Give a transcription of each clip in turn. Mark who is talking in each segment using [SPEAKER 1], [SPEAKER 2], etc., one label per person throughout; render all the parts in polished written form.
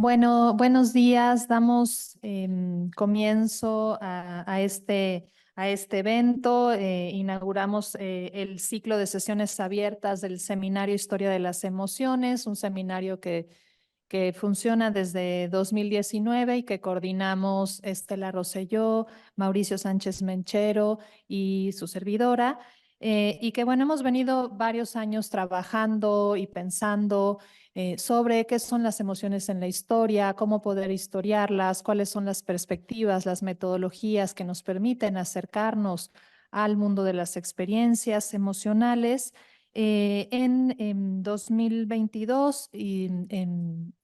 [SPEAKER 1] Bueno, buenos días. Damos comienzo a este evento. Inauguramos el ciclo de sesiones abiertas del Seminario Historia de las Emociones, un seminario que funciona desde 2019 y que coordinamos Estela Rosselló, Mauricio Sánchez Menchero y su servidora. Y que bueno, hemos venido varios años trabajando y pensando sobre qué son las emociones en la historia, cómo poder historiarlas, cuáles son las perspectivas, las metodologías que nos permiten acercarnos al mundo de las experiencias emocionales. En 2022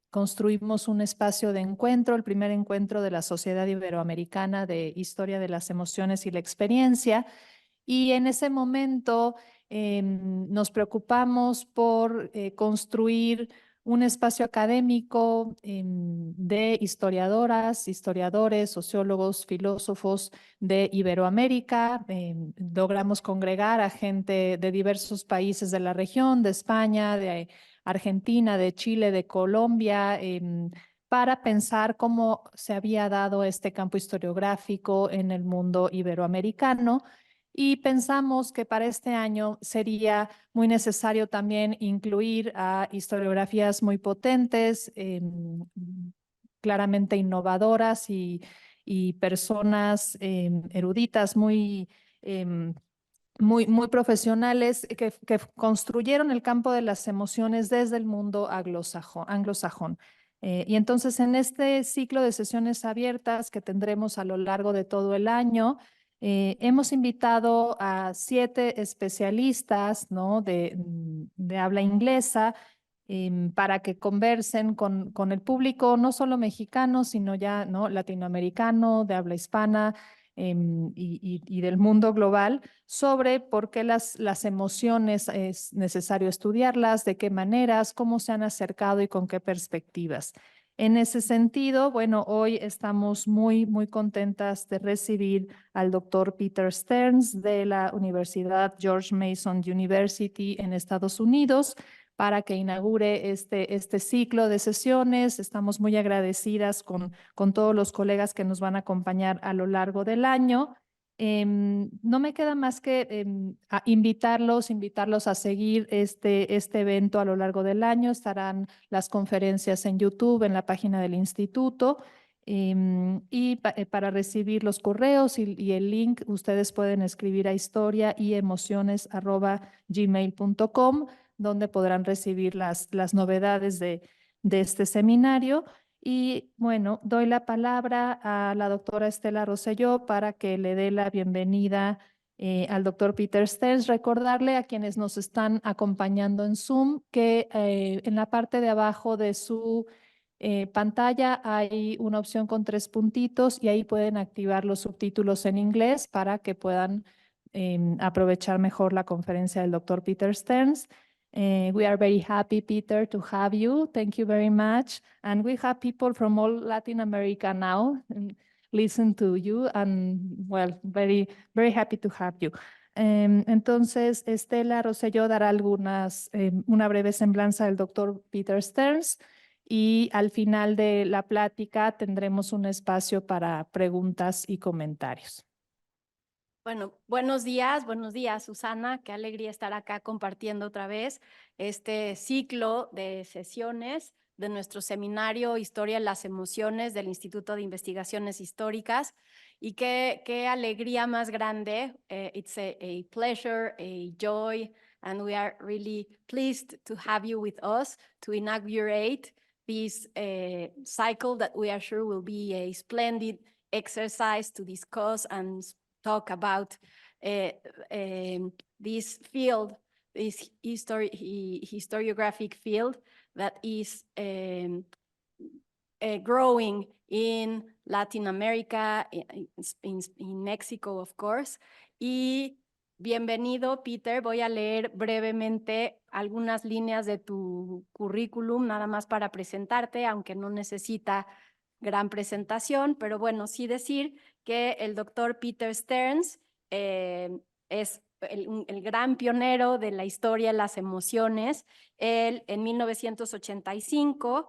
[SPEAKER 1] construimos un espacio de encuentro, el primer encuentro de la Sociedad Iberoamericana de Historia de las Emociones y la Experiencia. Y en ese momento nos preocupamos por construir un espacio académico de historiadoras, historiadores, sociólogos, filósofos de Iberoamérica. Logramos congregar a gente de diversos países de la región, de España, de Argentina, de Chile, de Colombia, para pensar cómo se había dado este campo historiográfico en el mundo iberoamericano. Y pensamos que para este año sería muy necesario también incluir a historiografías muy potentes, claramente innovadoras y personas eruditas muy profesionales que construyeron el campo de las emociones desde el mundo anglosajón. Y entonces en este ciclo de sesiones abiertas que tendremos a lo largo de todo el año, hemos invitado a 7 especialistas, ¿no? de habla inglesa, para que conversen con el público, no solo mexicano, sino ya, ¿no? latinoamericano, de habla hispana, y del mundo global, sobre por qué las emociones es necesario estudiarlas, de qué maneras, cómo se han acercado y con qué perspectivas. En ese sentido, bueno, hoy estamos muy contentas de recibir al doctor Peter Stearns de la Universidad George Mason University en Estados Unidos para que inaugure este ciclo de sesiones. Estamos muy agradecidas con todos los colegas que nos van a acompañar a lo largo del año. No me queda más que invitarlos a seguir este evento a lo largo del año. Estarán las conferencias en YouTube, en la página del instituto. Para recibir los correos y el link, ustedes pueden escribir a historia.y-emociones@gmail.com, donde podrán recibir las novedades de este seminario. Y bueno, doy la palabra a la doctora Estela Rosselló para que le dé la bienvenida al doctor Peter Stearns. Recordarle a quienes nos están acompañando en Zoom que en la parte de abajo de su pantalla hay una opción con 3 puntitos y ahí pueden activar los subtítulos en inglés para que puedan aprovechar mejor la conferencia del doctor Peter Stearns. We are very happy, Peter, to have you. Thank you very much. And we have people from all Latin America now listen to you, and well, very happy to have you. Entonces, Estela Rosselló dará una breve semblanza del doctor Peter Stearns y al final de la plática tendremos un espacio para preguntas y comentarios.
[SPEAKER 2] Bueno, buenos días, Susana. Qué alegría estar acá compartiendo otra vez este ciclo de sesiones de nuestro seminario Historia de las Emociones del Instituto de Investigaciones Históricas. Y qué alegría más grande. It's a pleasure, a joy, and we are really pleased to have you with us to inaugurate this cycle that we are sure will be a splendid exercise to discuss and talk about this field, this historiographic field that is growing in Latin America, in Mexico, of course. Y bienvenido, Peter. Voy a leer brevemente algunas líneas de tu currículum, nada más para presentarte, aunque no necesita gran presentación, pero bueno, sí decir que el doctor Peter Stearns es el gran pionero de la historia de las emociones. Él en 1985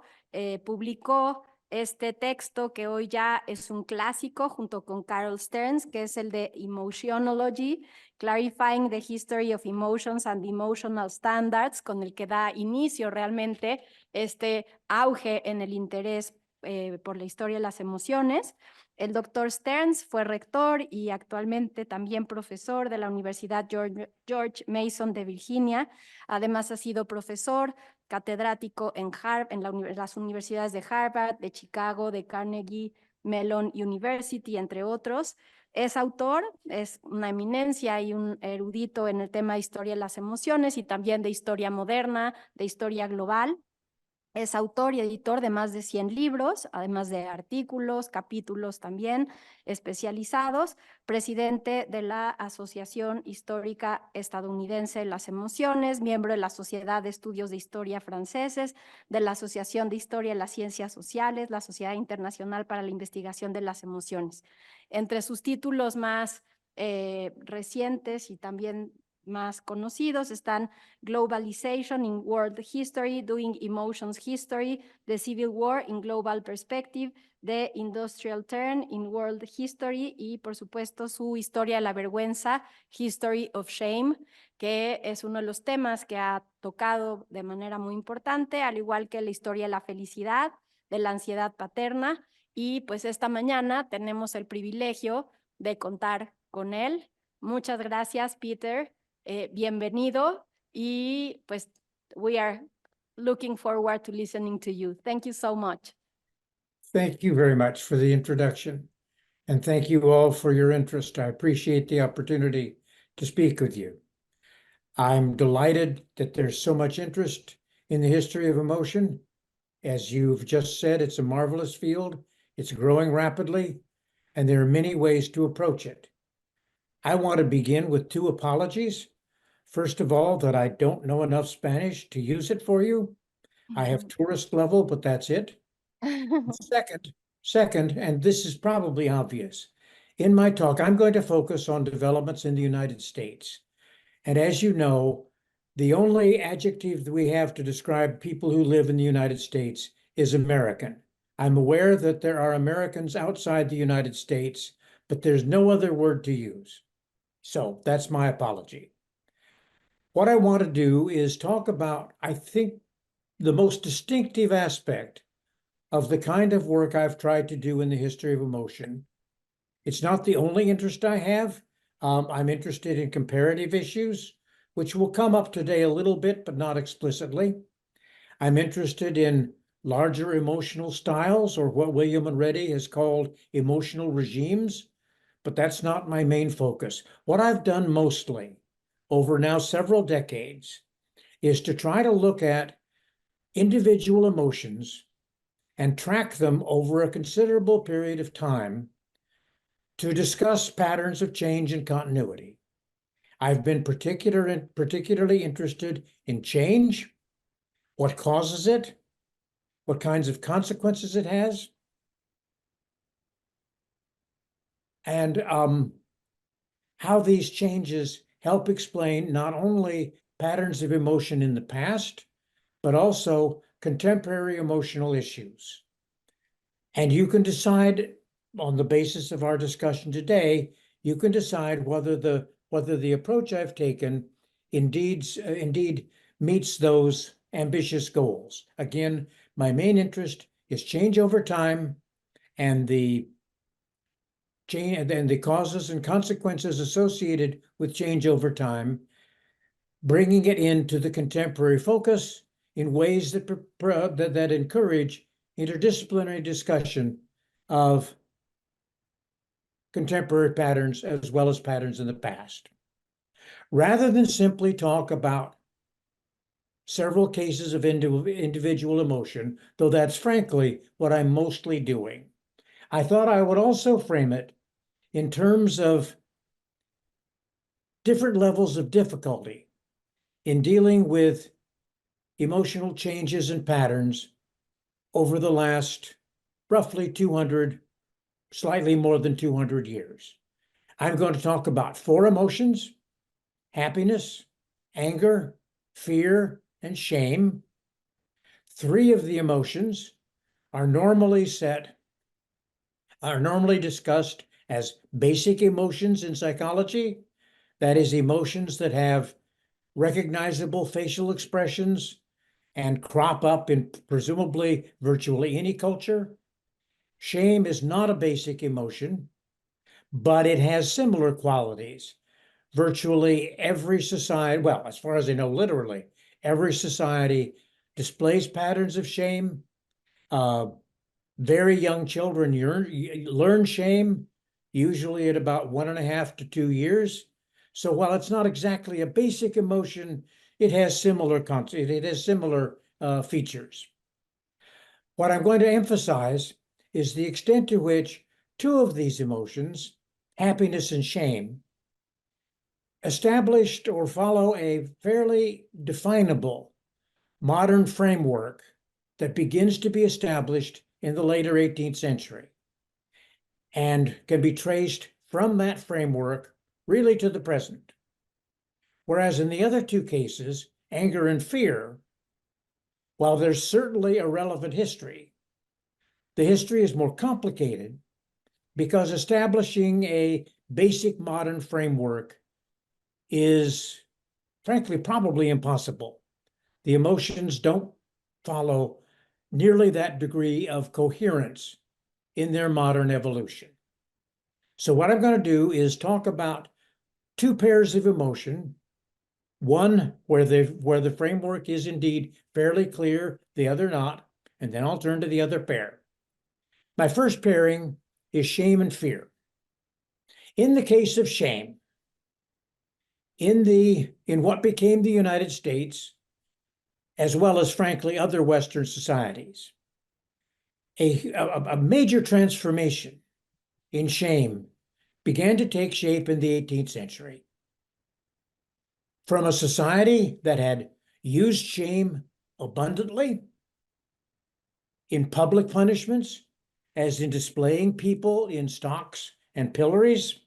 [SPEAKER 2] publicó este texto que hoy ya es un clásico junto con Carol Stearns, que es el de Emotionology, Clarifying the History of Emotions and Emotional Standards, con el que da inicio realmente este auge en el interés por la historia de las emociones. El doctor Stearns fue rector y actualmente también profesor de la Universidad George Mason de Virginia. Además ha sido profesor catedrático en las universidades de Harvard, de Chicago, de Carnegie Mellon University, entre otros. Es autor, es una eminencia y un erudito en el tema de historia de las emociones y también de historia moderna, de historia global. Es autor y editor de más de 100 libros, además de artículos, capítulos también especializados, presidente de la Asociación Histórica Estadounidense de las Emociones, miembro de la Sociedad de Estudios de Historia Franceses, de la Asociación de Historia de las Ciencias Sociales, la Sociedad Internacional para la Investigación de las Emociones. Entre sus títulos más recientes y también más conocidos están Globalization in World History, Doing Emotions History, The Civil War in Global Perspective, The Industrial Turn in World History y, por supuesto, su Historia de la Vergüenza, History of Shame, que es uno de los temas que ha tocado de manera muy importante, al igual que la historia de la felicidad, de la ansiedad paterna. Y pues esta mañana tenemos el privilegio de contar con él. Muchas gracias, Peter. Bienvenido y pues we are looking forward to listening to you. Thank you so much.
[SPEAKER 3] Thank you very much for the introduction, and thank you all for your interest. I appreciate the opportunity to speak with you. I'm delighted that there's so much interest in the history of emotion. As you've just said, it's a marvelous field. It's growing rapidly, and there are many ways to approach it. I want to begin with two apologies. First of all, that I don't know enough Spanish to use it for you. I have tourist level, but that's it. Second, and this is probably obvious, in my talk, I'm going to focus on developments in the United States. And as you know, the only adjective that we have to describe people who live in the United States is American. I'm aware that there are Americans outside the United States, but there's no other word to use. So that's my apology. What I want to do is talk about, I think, the most distinctive aspect of the kind of work I've tried to do in the history of emotion. It's not the only interest I have. I'm interested in comparative issues, which will come up today a little bit, but not explicitly. I'm interested in larger emotional styles, or what William and Reddy has called emotional regimes, but that's not my main focus. What I've done mostly over now several decades is to try to look at individual emotions and track them over a considerable period of time to discuss patterns of change and continuity. I've been particularly interested in change, what causes it, what kinds of consequences it has, and how these changes help explain not only patterns of emotion in the past, but also contemporary emotional issues. And you can decide, on the basis of our discussion today, you can decide whether the approach I've taken indeed meets those ambitious goals. Again, my main interest is change over time and the causes and consequences associated with change over time, bringing it into the contemporary focus in ways that encourage interdisciplinary discussion of contemporary patterns as well as patterns in the past. Rather than simply talk about several cases of individual emotion, though that's frankly what I'm mostly doing, I thought I would also frame it in terms of different levels of difficulty in dealing with emotional changes and patterns over the last roughly 200, slightly more than 200 years. I'm going to talk about 4 emotions: happiness, anger, fear, and shame. 3 of the emotions, are normally discussed as basic emotions in psychology. That is, emotions that have recognizable facial expressions and crop up in presumably virtually any culture. Shame is not a basic emotion, but it has similar qualities. Virtually every society, well, as far as I know, literally every society displays patterns of shame. Very young children learn shame, usually at about 1.5 to 2 years. So while it's not exactly a basic emotion, it has similar features. What I'm going to emphasize is the extent to which two of these emotions, happiness and shame, established or follow a fairly definable modern framework that begins to be established in the later 18th century and can be traced from that framework really to the present. Whereas in the other two cases, anger and fear, while there's certainly a relevant history, the history is more complicated because establishing a basic modern framework is, frankly, probably impossible. The emotions don't follow nearly that degree of coherence in their modern evolution. So what I'm going to do is talk about two pairs of emotion, one where the framework is indeed fairly clear, the other not, and then I'll turn to the other pair. My first pairing is shame and fear. In the case of shame, in what became the United States, as well as, frankly, other Western societies, a major transformation in shame began to take shape in the 18th century. From a society that had used shame abundantly in public punishments, as in displaying people in stocks and pillories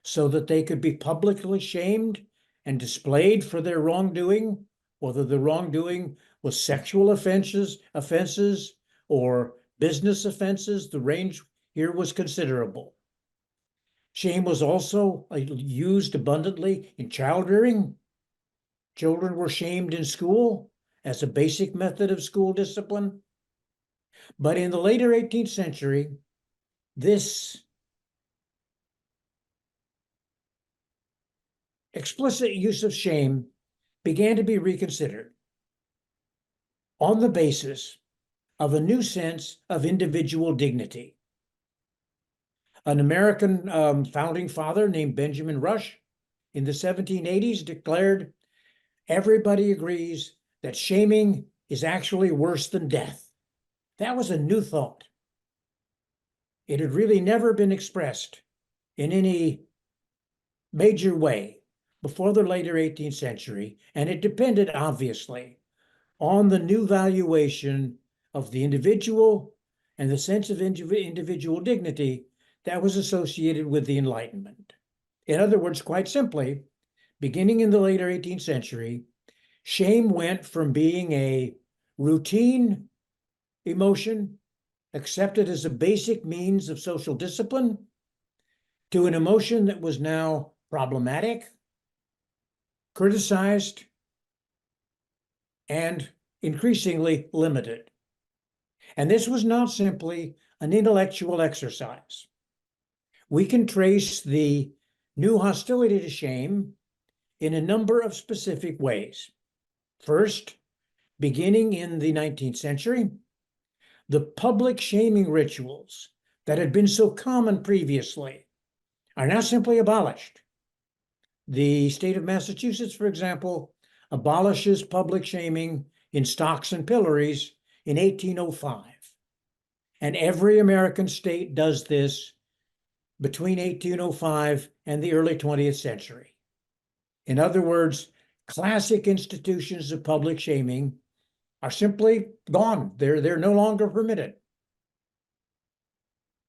[SPEAKER 3] so that they could be publicly shamed and displayed for their wrongdoing, whether the wrongdoing was sexual offenses or business offenses. The range here was considerable. Shame was also used abundantly in child rearing. Children were shamed in school as a basic method of school discipline. But in the later 18th century, this explicit use of shame began to be reconsidered on the basis of a new sense of individual dignity. An American founding father named Benjamin Rush in the 1780s declared, "Everybody agrees that shaming is actually worse than death." That was a new thought. It had really never been expressed in any major way before the later 18th century, and it depended, obviously, on the new valuation of the individual and the sense of individual dignity that was associated with the Enlightenment. In other words, quite simply, beginning in the later 18th century, shame went from being a routine emotion accepted as a basic means of social discipline to an emotion that was now problematic, criticized, and increasingly limited. And this was not simply an intellectual exercise. We can trace the new hostility to shame in a number of specific ways. First, beginning in the 19th century, the public shaming rituals that had been so common previously are now simply abolished. The state of Massachusetts, for example, abolishes public shaming in stocks and pillories in 1805. And every American state does this between 1805 and the early 20th century. In other words, classic institutions of public shaming are simply gone. They're no longer permitted.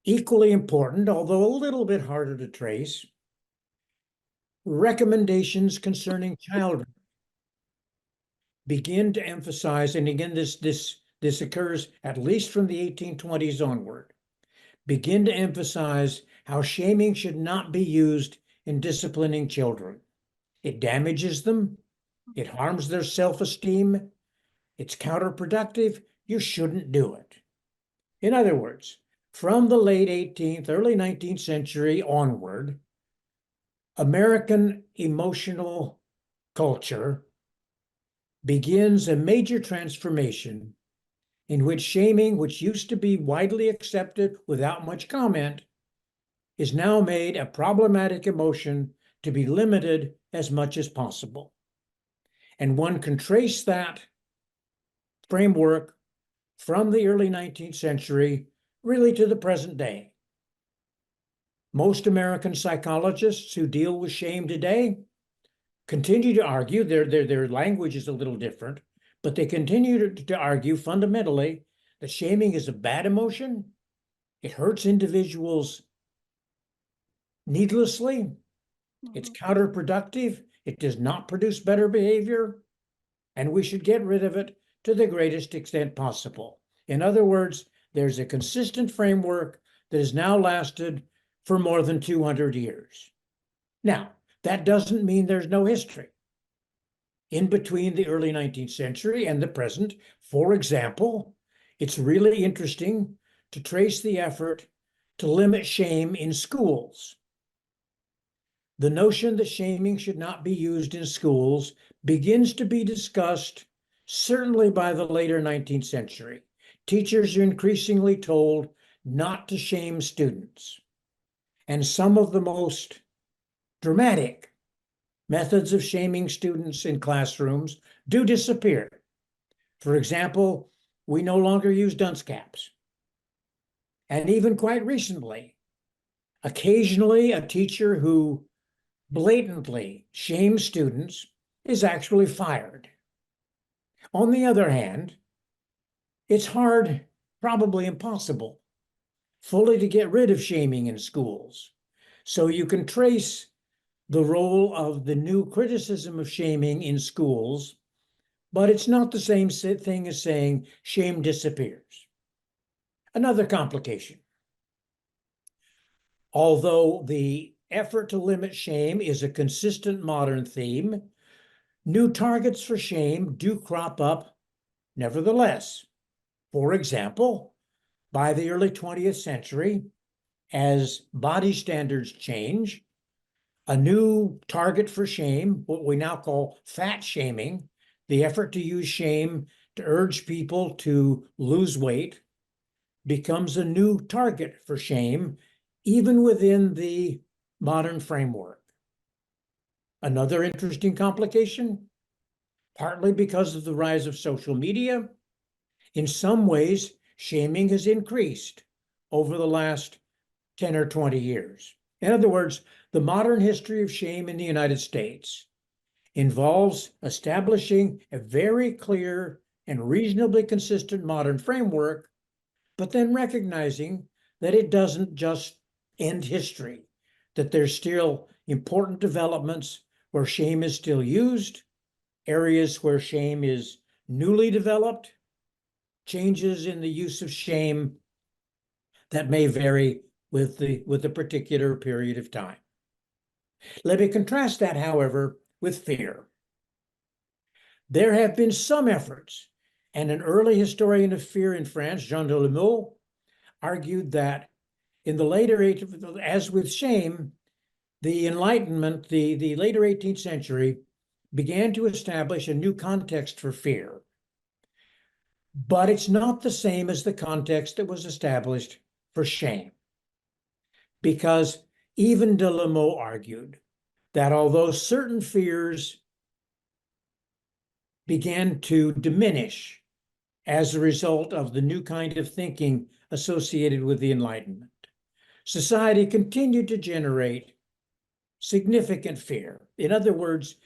[SPEAKER 3] Equally important, although a little bit harder to trace, recommendations concerning child begin to emphasize, and again, this this occurs at least from the 1820s onward, begin to emphasize how shaming should not be used in disciplining children. It damages them. It harms their self-esteem. It's counterproductive. You shouldn't do it. In other words, from the late 18th, early 19th century onward, American emotional culture begins a major transformation in which shaming, which used to be widely accepted without much comment, is now made a problematic emotion to be limited as much as possible. And one can trace that framework from the early 19th century really to the present day. Most American psychologists who deal with shame today continue to argue, their language is a little different, but they continue to argue fundamentally that shaming is a bad emotion. It hurts individuals needlessly. It's counterproductive. It does not produce better behavior, and we should get rid of it to the greatest extent possible. In other words, there's a consistent framework that has now lasted for more than 200 years. Now, that doesn't mean there's no history. In between the early 19th century and the present, for example, it's really interesting to trace the effort to limit shame in schools. The notion that shaming should not be used in schools begins to be discussed certainly by the later 19th century. Teachers are increasingly told not to shame students. And some of the most dramatic methods of shaming students in classrooms do disappear. For example, we no longer use dunce caps. And even quite recently, occasionally a teacher who blatantly shames students is actually fired. On the other hand, it's hard, probably impossible, fully to get rid of shaming in schools. So you can trace the role of the new criticism of shaming in schools, but it's not the same thing as saying shame disappears. Another complication. Although the effort to limit shame is a consistent modern theme, new targets for shame do crop up nevertheless. For example, by the early 20th century, as body standards change, a new target for shame, what we now call fat shaming, the effort to use shame to urge people to lose weight, becomes a new target for shame, even within the modern framework. Another interesting complication, partly because of the rise of social media, in some ways, shaming has increased over the last 10 or 20 years. In other words, the modern history of shame in the United States involves establishing a very clear and reasonably consistent modern framework, but then recognizing that it doesn't just end history, that there's still important developments where shame is still used, areas where shame is newly developed, changes in the use of shame that may vary with the particular period of time. Let me contrast that, however, with fear. There have been some efforts, and an early historian of fear in France, Jean de la Mole, argued that in the later, as with shame, the Enlightenment, the later 18th century, began to establish a new context for fear. But it's not the same as the context that was established for shame. Because even de la Mole argued that although certain fears began to diminish as a result of the new kind of thinking associated with the Enlightenment, society continued to generate significant fear. In other words,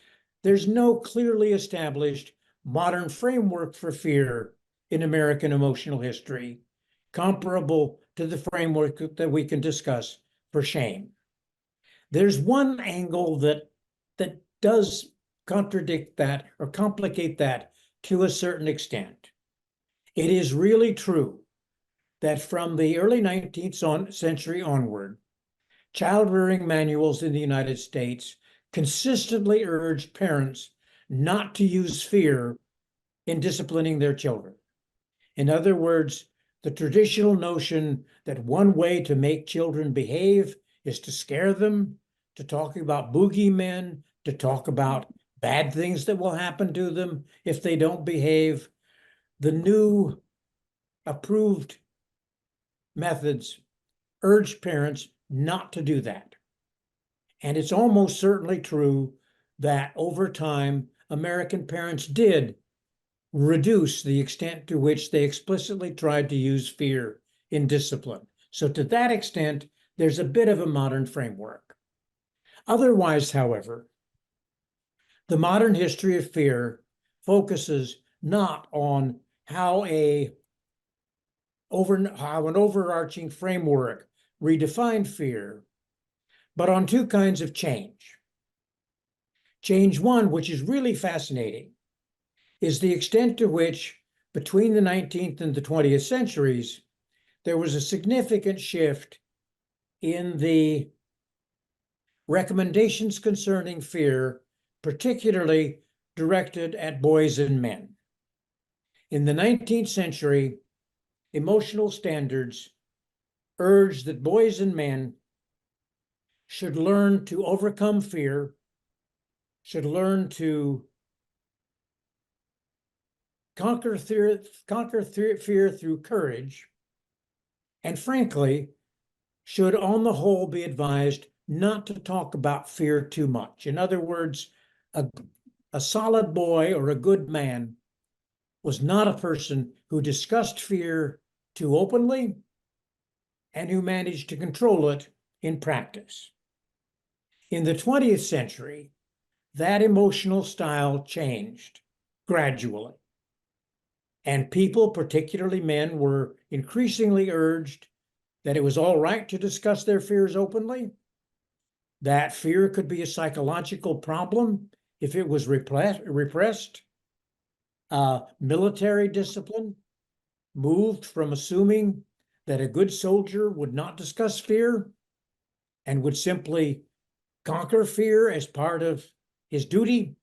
[SPEAKER 3] there's no clearly established modern framework for fear in American emotional history comparable to the framework that we can discuss for shame. There's one angle that does contradict that or complicate that to a certain extent. It is really true that from the early 19th century onward, child-rearing manuals in the United States consistently urged parents not to use fear in disciplining their children. In other words, the traditional notion that one way to make children behave is to scare them, to talk about boogeymen, to talk about bad things that will happen to them if they don't behave. The new approved methods urge parents not to do that. And it's almost certainly true that over time, American parents did reduce the extent to which they explicitly tried to use fear in discipline. So to that extent, there's a bit of a modern framework. Otherwise, however, the modern history of fear focuses not on how an overarching framework redefined fear, but on two kinds of change. Change one, which is really fascinating, is the extent to which between the 19th and the 20th centuries, there was a significant shift in the recommendations concerning fear, particularly directed at boys and men. In the 19th century, emotional standards urged that boys and men should learn to overcome fear, should learn to conquer fear through courage, and frankly, should on the whole be advised not to talk about fear too much. In other words, a solid boy or a good man was not a person who discussed fear too openly and who managed to control it in practice. In the 20th century, that emotional style changed gradually. And people, particularly men, were increasingly urged that it was all right to discuss their fears openly, that fear could be a psychological problem if it was repressed. Military discipline moved from assuming that a good soldier would not discuss fear and would simply conquer fear as part of his duty,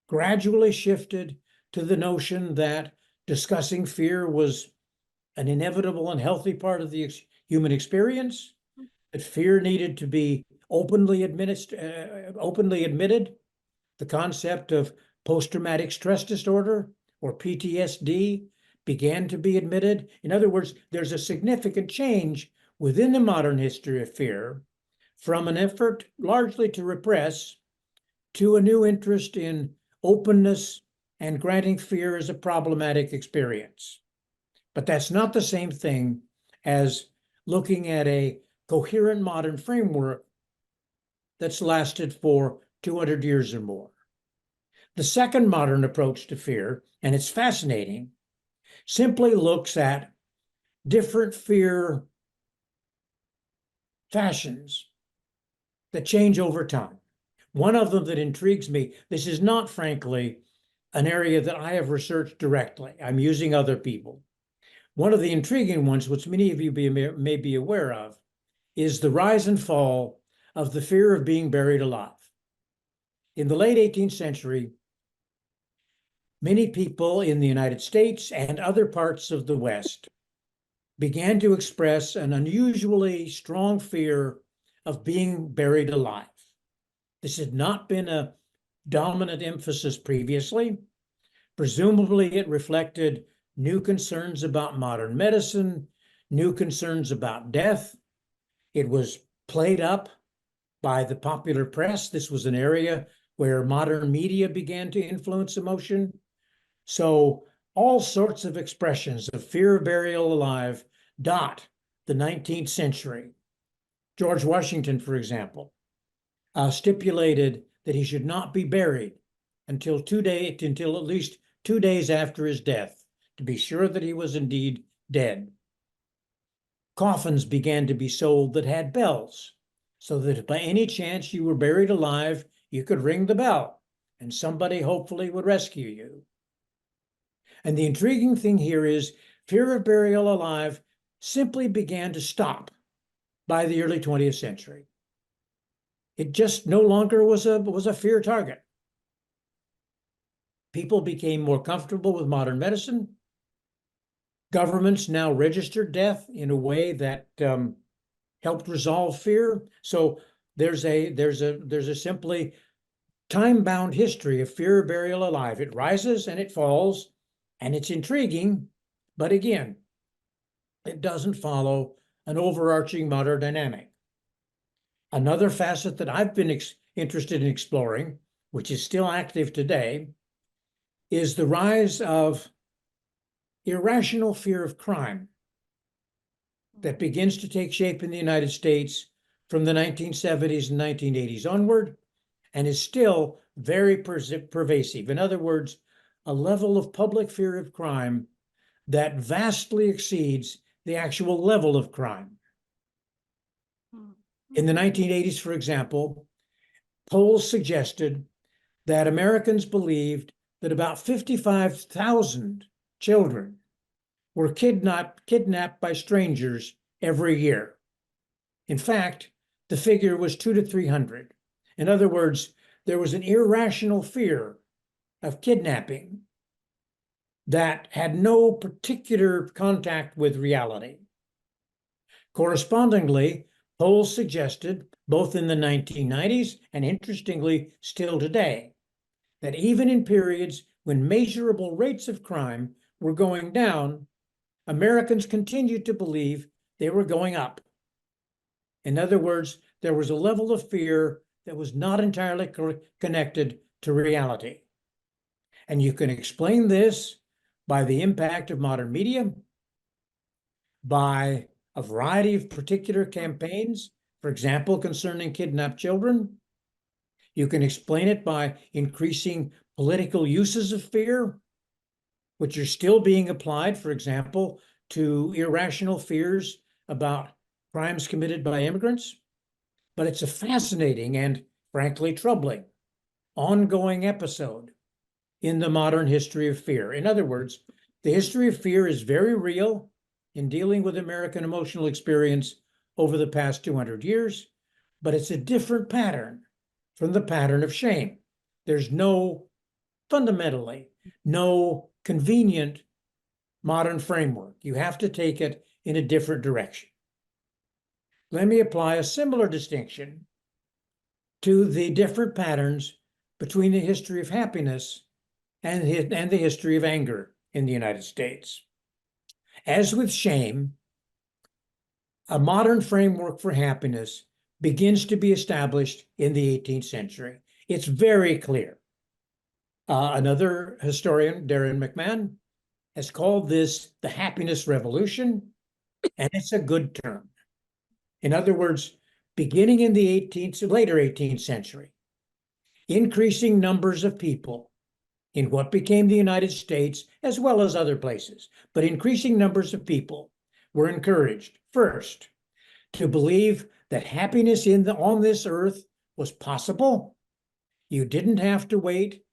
[SPEAKER 3] gradually shifted to the notion that discussing fear was an inevitable and healthy part of the human experience, that fear needed to be openly admitted. The concept of post-traumatic stress disorder, or PTSD, began to be admitted. In other words, there's a significant change within the modern history of fear from an effort largely to repress to a new interest in openness and granting fear as a problematic experience. But that's not the same thing as looking at a coherent modern framework that's lasted for 200 years or more. The second modern approach to fear, and it's fascinating, simply looks at different fear fashions that change over time. One of them that intrigues me, this is not, frankly, an area that I have researched directly. I'm using other people. One of the intriguing ones, which many of you may be aware of, is the rise and fall of the fear of being buried alive. In the late 18th century, many people in the United States and other parts of the West began to express an unusually strong fear of being buried alive. This had not been a dominant emphasis previously. Presumably, it reflected new concerns about modern medicine, new concerns about death. It was played up by the popular press. This was an area where modern media began to influence emotion. So all sorts of expressions of fear of burial alive dot the 19th century. George Washington, for example, stipulated that he should not be buried until at least 2 days after his death, to be sure that he was indeed dead. Coffins began to be sold that had bells, so that if by any chance you were buried alive, you could ring the bell, and somebody hopefully would rescue you. And the intriguing thing here is fear of burial alive simply began to stop by the early 20th century. It just no longer was a fear target. People became more comfortable with modern medicine. Governments now registered death in a way that helped resolve fear. So there's a simply time-bound history of fear of burial alive. It rises and it falls, and it's intriguing, but again, it doesn't follow an overarching modern dynamic. Another facet that I've been interested in exploring, which is still active today, is the rise of irrational fear of crime that begins to take shape in the United States from the 1970s and 1980s onward, and is still very pervasive. In other words, a level of public fear of crime that vastly exceeds the actual level of crime. In the 1980s, for example, polls suggested that Americans believed that about 55,000 children were kidnapped by strangers every year. In fact, the figure was 200 to 300. In other words, there was an irrational fear of kidnapping that had no particular contact with reality. Correspondingly, polls suggested, both in the 1990s and interestingly still today, that even in periods when measurable rates of crime were going down, Americans continued to believe they were going up. In other words, there was a level of fear that was not entirely connected to reality. And you can explain this by the impact of modern media, by a variety of particular campaigns, for example, concerning kidnapped children. You can explain it by increasing political uses of fear, which are still being applied, for example, to irrational fears about crimes committed by immigrants. But it's a fascinating and frankly troubling ongoing episode in the modern history of fear. In other words, the history of fear is very real in dealing with American emotional experience over the past 200 years, but it's a different pattern from the pattern of shame. There's fundamentally, no convenient modern framework. You have to take it in a different direction. Let me apply a similar distinction to the different patterns between the history of happiness and the history of anger in the United States. As with shame, a modern framework for happiness begins to be established in the 18th century. It's very clear. Another historian, Darren McMahon, has called this the happiness revolution, and it's a good term. In other words, beginning in the later 18th century, increasing numbers of people in what became the United States, as well as other places, but increasing numbers of people were encouraged, first, to believe that happiness on this earth was possible. You didn't have to wait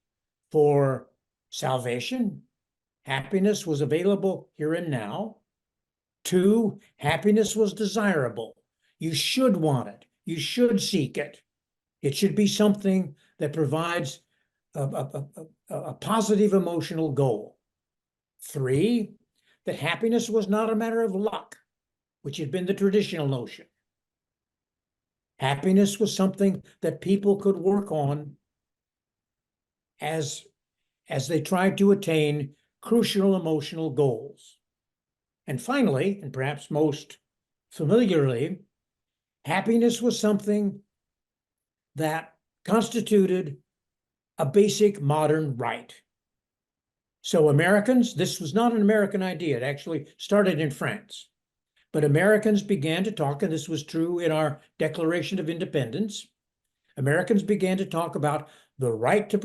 [SPEAKER 3] for salvation. Happiness was available here and now. Two, happiness was desirable. You should want it. You should seek it. It should be something that provides a positive emotional goal. Three, that happiness was not a matter of luck, which had been the traditional notion. Happiness was something that people could work on as they tried to attain crucial emotional goals. And finally, and perhaps most familiarly, happiness was something that constituted a basic modern right. So Americans, this was not an American idea. It actually started in France. But Americans began to talk, and this was true in our Declaration of Independence. Americans began to talk about the right to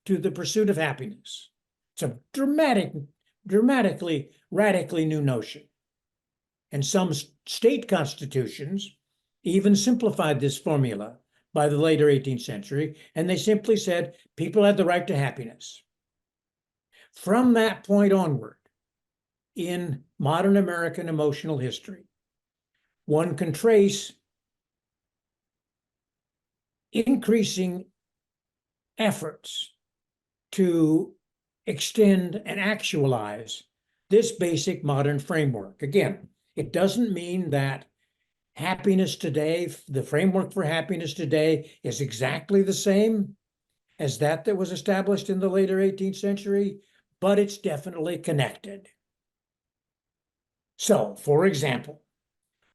[SPEAKER 3] the pursuit of happiness. It's a dramatically, radically new notion. And some state constitutions even simplified this formula by the later 18th century, and they simply said people had the right to happiness. From that point onward, in modern American emotional history, one can trace increasing efforts to extend and actualize this basic modern framework. Again, it doesn't mean that happiness today, the framework for happiness today, is exactly the same as that was established in the later 18th century, but it's definitely connected. So, for example,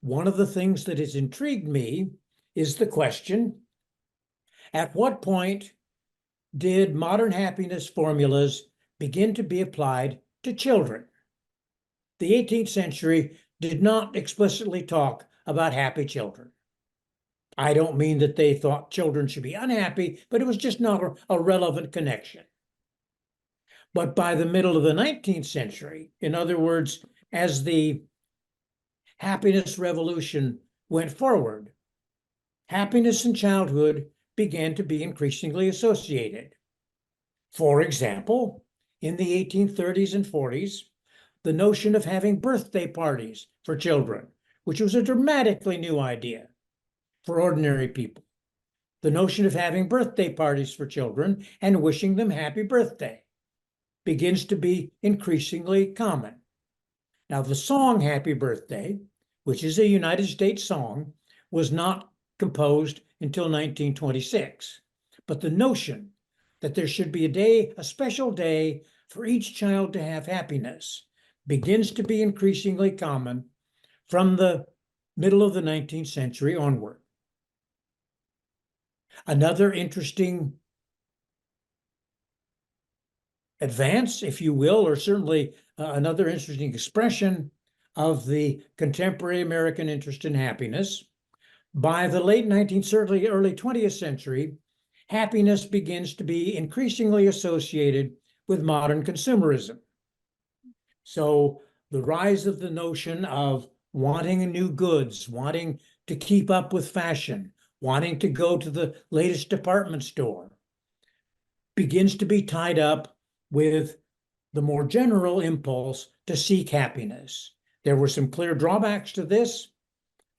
[SPEAKER 3] one of the things that has intrigued me is the question, at what point did modern happiness formulas begin to be applied to children? The 18th century did not explicitly talk about happy children. I don't mean that they thought children should be unhappy, but it was just not a relevant connection. But by the middle of the 19th century, in other words, as the happiness revolution went forward, happiness in childhood began to be increasingly associated. For example, in the 1830s and 40s, the notion of having birthday parties for children, which was a dramatically new idea for ordinary people. The notion of having birthday parties for children and wishing them happy birthday begins to be increasingly common. Now, the song Happy Birthday, which is a United States song, was not composed until 1926. But the notion that there should be a special day for each child to have happiness, begins to be increasingly common from the middle of the 19th century onward. Another interesting advance, if you will, or certainly another interesting expression of the contemporary American interest in happiness. By the late 19th, certainly early 20th century, happiness begins to be increasingly associated with modern consumerism. So the rise of the notion of wanting new goods, wanting to keep up with fashion, wanting to go to the latest department store, begins to be tied up with the more general impulse to seek happiness. There were some clear drawbacks to this.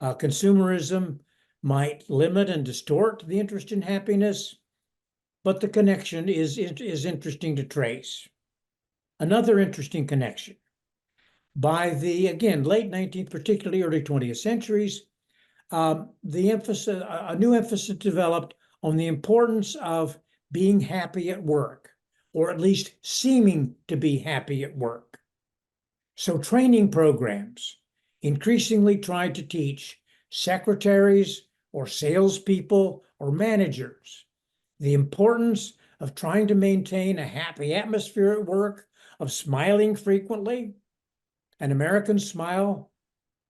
[SPEAKER 3] Consumerism might limit and distort the interest in happiness, but the connection is interesting to trace. Another interesting connection. By the, again, late 19th, particularly early 20th centuries, a new emphasis developed on the importance of being happy at work, or at least seeming to be happy at work. So training programs increasingly tried to teach secretaries or salespeople or managers the importance of trying to maintain a happy atmosphere at work, of smiling frequently. An American smile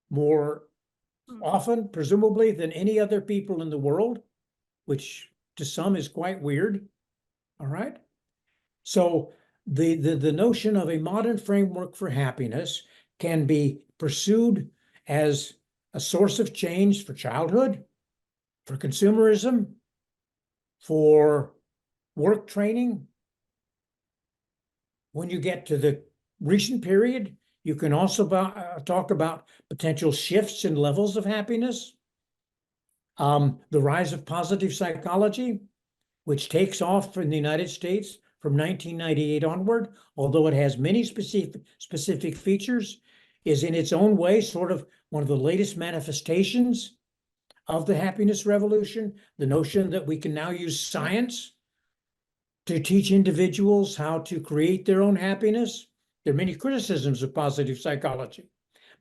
[SPEAKER 3] more often, presumably, than any other people in the world, which to some is quite weird. All right. So the notion of a modern framework for happiness can be pursued as a source of change for childhood, for consumerism, for work training. When you get to the recent period, you can also talk about potential shifts in levels of happiness. The rise of positive psychology, which takes off in the United States from 1998 onward, although it has many specific features, is in its own way sort of one of the latest manifestations of the happiness revolution. The notion that we can now use science to teach individuals how to create their own happiness. There are many criticisms of positive psychology,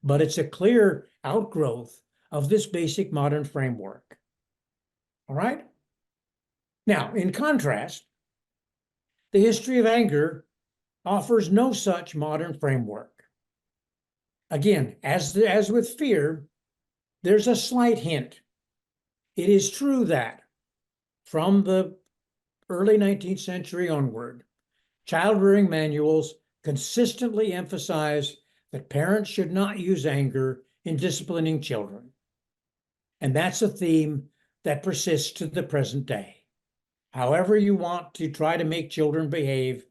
[SPEAKER 3] but it's a clear outgrowth of this basic modern framework. All right? Now, in contrast, the history of anger offers no such modern framework. Again, as with fear, there's a slight hint. It is true that from the early 19th century onward, child-rearing manuals consistently emphasize that parents should not use anger in disciplining children. And that's a theme that persists to the present day. However you want to try to make children behave,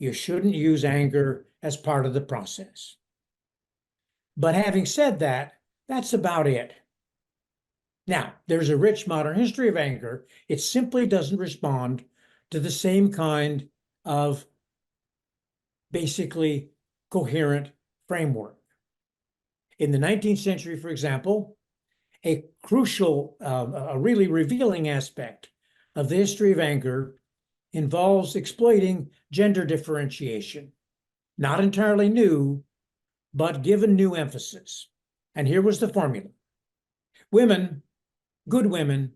[SPEAKER 3] You shouldn't use anger as part of the process. But having said that, that's about it. Now, there's a rich modern history of anger. It simply doesn't respond to the same kind of basically coherent framework. In the 19th century, for example, a crucial, a really revealing aspect of the history of anger involves exploiting gender differentiation. Not entirely new, but given new emphasis. And here was the formula. Women, good women,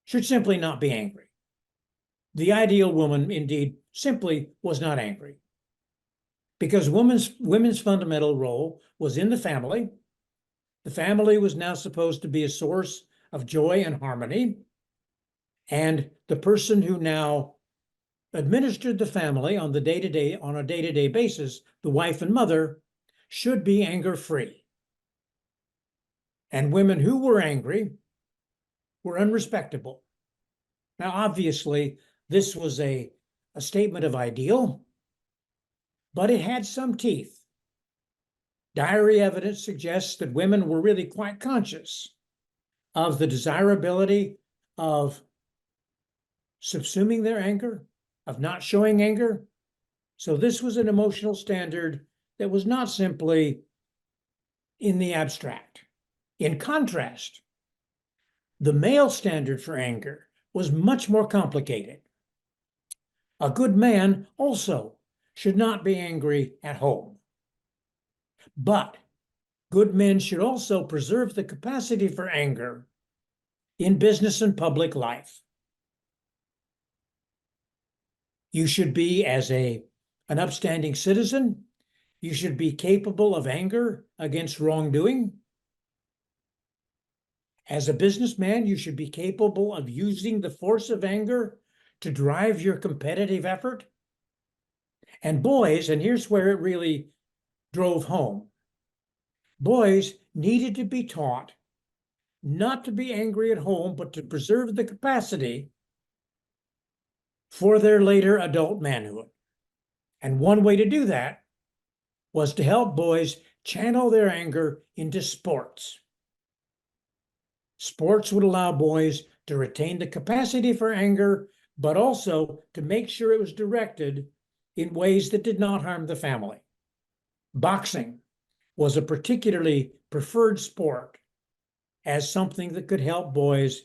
[SPEAKER 3] should simply not be angry. The ideal woman, indeed, simply was not angry. Because women's fundamental role was in the family. The family was now supposed to be a source of joy and harmony. And the person who now administered the family on a day-to-day basis, the wife and mother, should be anger-free. And women who were angry were unrespectable. Now, obviously, this was a statement of ideal, but it had some teeth. Diary evidence suggests that women were really quite conscious of the desirability of subsuming their anger, of not showing anger. So this was an emotional standard that was not simply in the abstract. In contrast, the male standard for anger was much more complicated. A good man also should not be angry at home. But good men should also preserve the capacity for anger in business and public life. You should be, as an upstanding citizen, you should be capable of anger against wrongdoing. As a businessman, you should be capable of using the force of anger to drive your competitive effort. And boys, and here's where it really drove home, boys needed to be taught not to be angry at home, but to preserve the capacity for their later adult manhood. And one way to do that was to help boys channel their anger into sports. Sports would allow boys to retain the capacity for anger, but also to make sure it was directed in ways that did not harm the family. Boxing was a particularly preferred sport as something that could help boys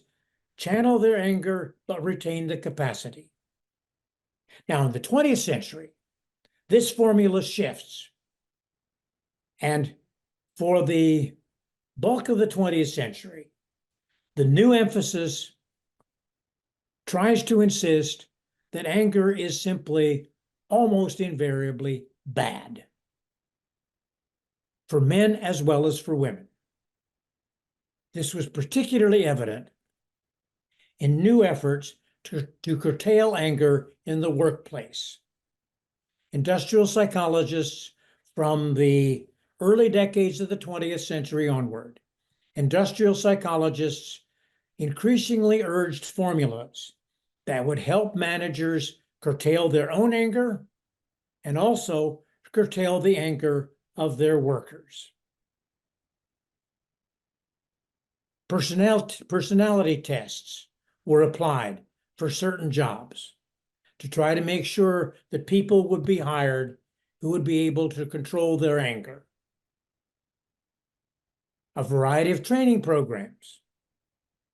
[SPEAKER 3] channel their anger, but retain the capacity. Now, in the 20th century, this formula shifts. And for the bulk of the 20th century, the new emphasis tries to insist that anger is simply, almost invariably, bad, for men as well as for women. This was particularly evident in new efforts to curtail anger in the workplace. Industrial psychologists from the early decades of the 20th century onward, industrial psychologists increasingly urged formulas that would help managers curtail their own anger and also curtail the anger of their workers. Personality tests were applied for certain jobs to try to make sure that people would be hired who would be able to control their anger. A variety of training programs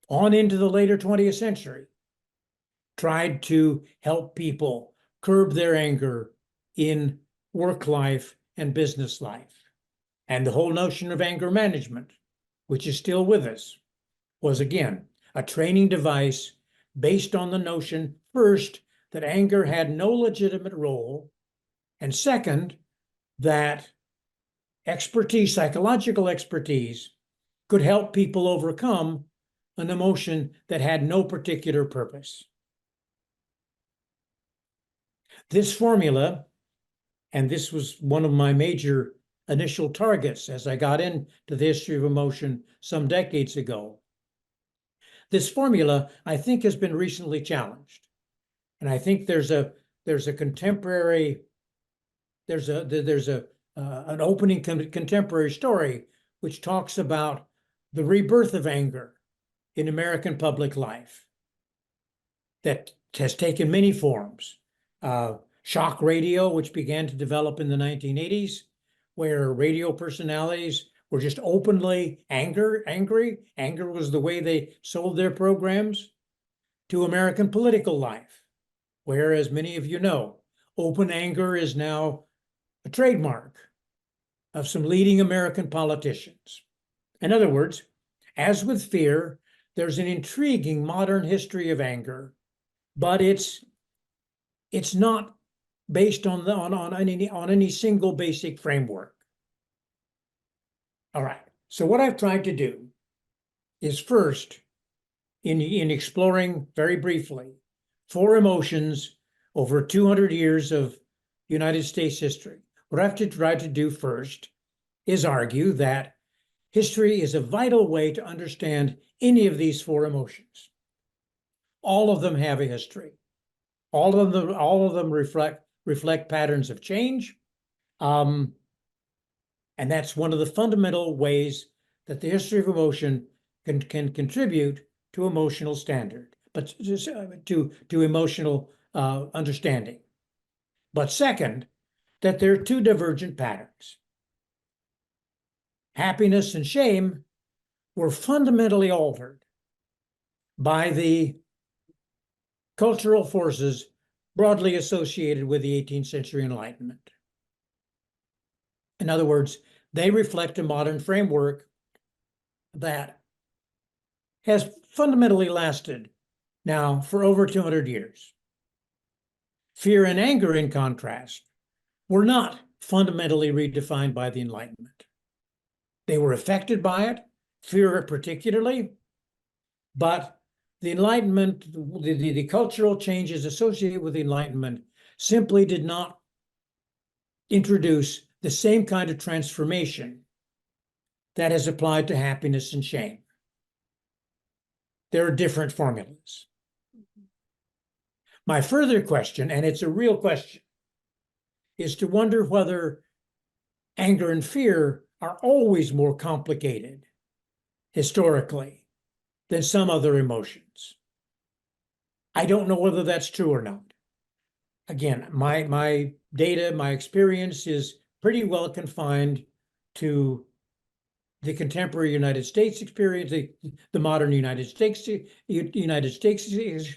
[SPEAKER 3] on into the later 20th century tried to help people curb their anger in work life and business life. And the whole notion of anger management, which is still with us, was again a training device based on the notion, first, that anger had no legitimate role, and second, that expertise, psychological expertise, could help people overcome an emotion that had no particular purpose. This formula, and this was one of my major initial targets as I got into the history of emotion some decades ago. This formula, I think, has been recently challenged. And I think there's a contemporary there's an opening contemporary story which talks about the rebirth of anger in American public life that has taken many forms. Shock radio, which began to develop in the 1980s, where radio personalities were just openly angry. Anger was the way they sold their programs. To American political life, where, as many of you know, open anger is now a trademark of some leading American politicians. In other words, as with fear, there's an intriguing modern history of anger, but it's not based on any single basic framework. All right. So what I've tried to do is first, in exploring very briefly 4 emotions over 200 years of United States history, what I've tried to do first is argue that history is a vital way to understand any of these 4 emotions. All of them have a history. All of them reflect patterns of change. And that's one of the fundamental ways that the history of emotion can contribute to emotional standard, but to emotional understanding. But second, that there are 2 divergent patterns. Happiness and shame were fundamentally altered by the cultural forces broadly associated with the 18th century Enlightenment. In other words, they reflect a modern framework that has fundamentally lasted now for over 200 years. Fear and anger, in contrast, were not fundamentally redefined by the Enlightenment. They were affected by it, fear particularly, but the Enlightenment, the cultural changes associated with the Enlightenment simply did not introduce the same kind of transformation that has applied to happiness and shame. There are different formulas. My further question, and it's a real question, is to wonder whether anger and fear are always more complicated historically than some other emotions. I don't know whether that's true or not. Again, my data, my experience is pretty well confined to the contemporary United States experience, the modern United States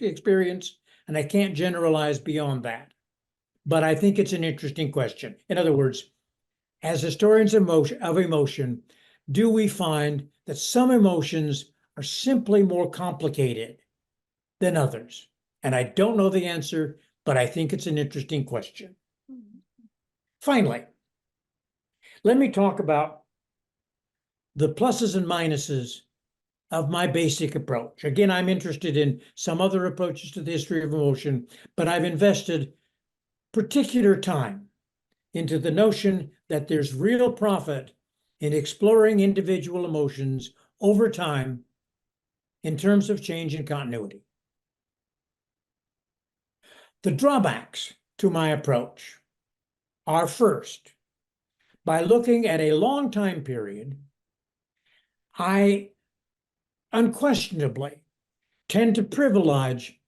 [SPEAKER 3] experience, and I can't generalize beyond that. But I think it's an interesting question. In other words, as historians of emotion, do we find that some emotions are simply more complicated than others? And I don't know the answer, but I think it's an interesting question. Finally, let me talk about the pluses and minuses of my basic approach. Again, I'm interested in some other approaches to the history of emotion, but I've invested particular time into the notion that there's real profit in exploring individual emotions over time in terms of change and continuity. The drawbacks to my approach are, first, by looking at a long time period, I unquestionably tend to privilege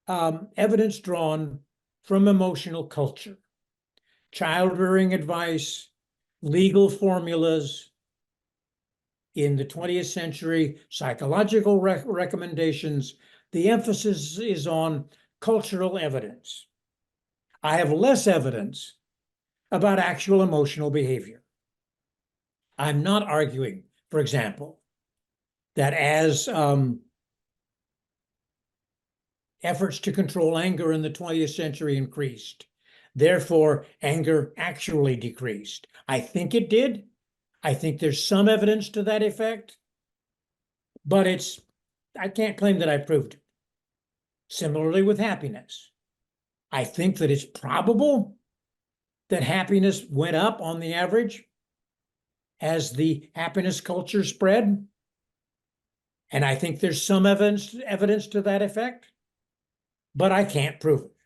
[SPEAKER 3] evidence drawn from emotional culture, child-rearing advice, legal formulas. In the 20th century, psychological recommendations, the emphasis is on cultural evidence. I have less evidence about actual emotional behavior. I'm not arguing, for example, that as efforts to control anger in the 20th century increased, therefore anger actually decreased. I think it did. I think there's some evidence to that effect, but I can't claim that I proved it. Similarly with happiness. I think that it's probable that happiness went up on the average as the happiness culture spread. And I think there's some evidence to that effect, but I can't prove it.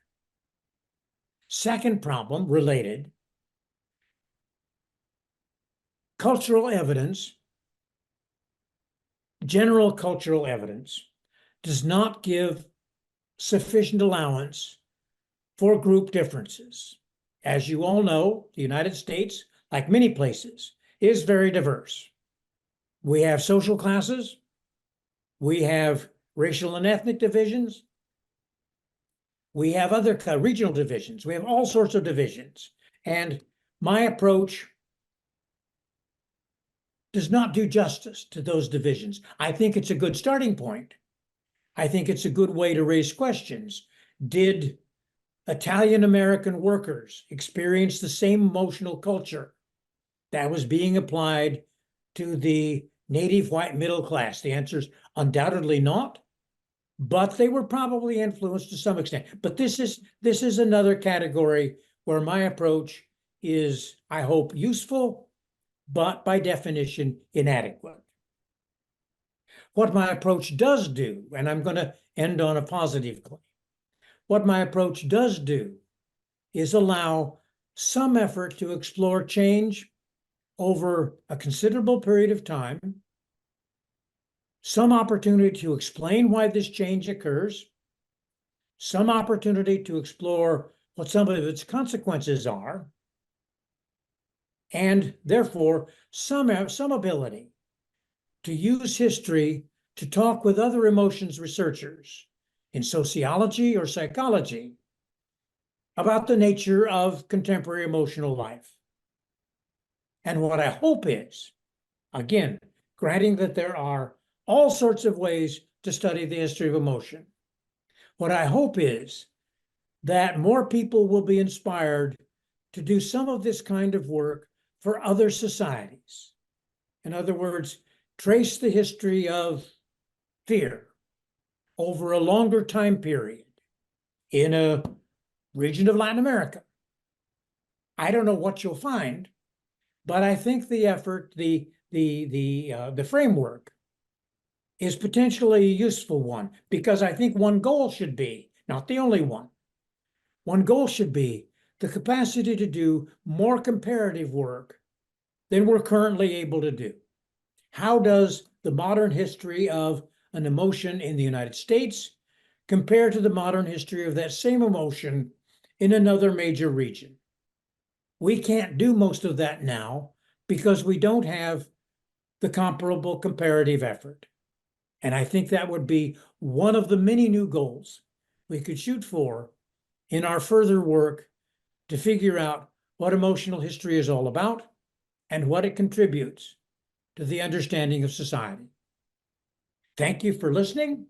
[SPEAKER 3] Second problem, related, cultural evidence, general cultural evidence, does not give sufficient allowance for group differences. As you all know, the United States, like many places, is very diverse. We have social classes, we have racial and ethnic divisions, we have other regional divisions, we have all sorts of divisions. And my approach does not do justice to those divisions. I think it's a good starting point. I think it's a good way to raise questions. Did Italian-American workers experience the same emotional culture that was being applied to the native white middle class? The answer is undoubtedly not, but they were probably influenced to some extent. But this is another category where my approach is, I hope, useful, but by definition, inadequate. What my approach does do, and I'm going to end on a positive claim, what my approach does do is allow some effort to explore change over a considerable period of time, some opportunity to explain why this change occurs, some opportunity to explore what some of its consequences are, and therefore some ability to use history to talk with other emotions researchers in sociology or psychology about the nature of contemporary emotional life. And what I hope is, again, granting that there are all sorts of ways to study the history of emotion, what I hope is that more people will be inspired to do some of this kind of work for other societies. In other words, trace the history of fear over a longer time period in a region of Latin America. I don't know what you'll find, but I think the effort, the framework is potentially a useful one, because I think one goal should be, not the only one goal should be the capacity to do more comparative work than we're currently able to do. How does the modern history of an emotion in the United States compare to the modern history of that same emotion in another major region? We can't do most of that now because we don't have the comparable comparative effort. And I think that would be one of the many new goals we could shoot for in our further work to figure out what emotional history is all about and what it contributes to the understanding of society. Thank you for listening,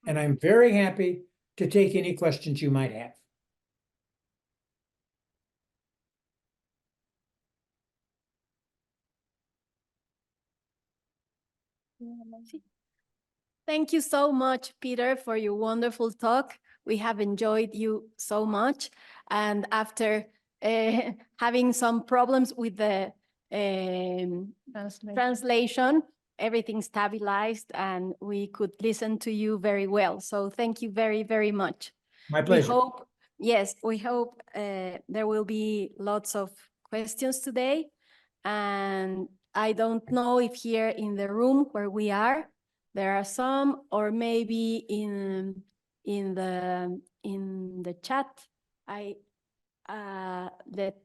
[SPEAKER 3] and I'm very happy to take any questions you might have.
[SPEAKER 2] Thank you so much, Peter, for your wonderful talk. We have enjoyed you so much. And after having some problems with the translation, everything stabilized and we could listen to you very well. So thank you very, very much.
[SPEAKER 3] My pleasure.
[SPEAKER 2] We hope there will be lots of questions today. And I don't know if here in the room where we are, there are some, or maybe in the chat.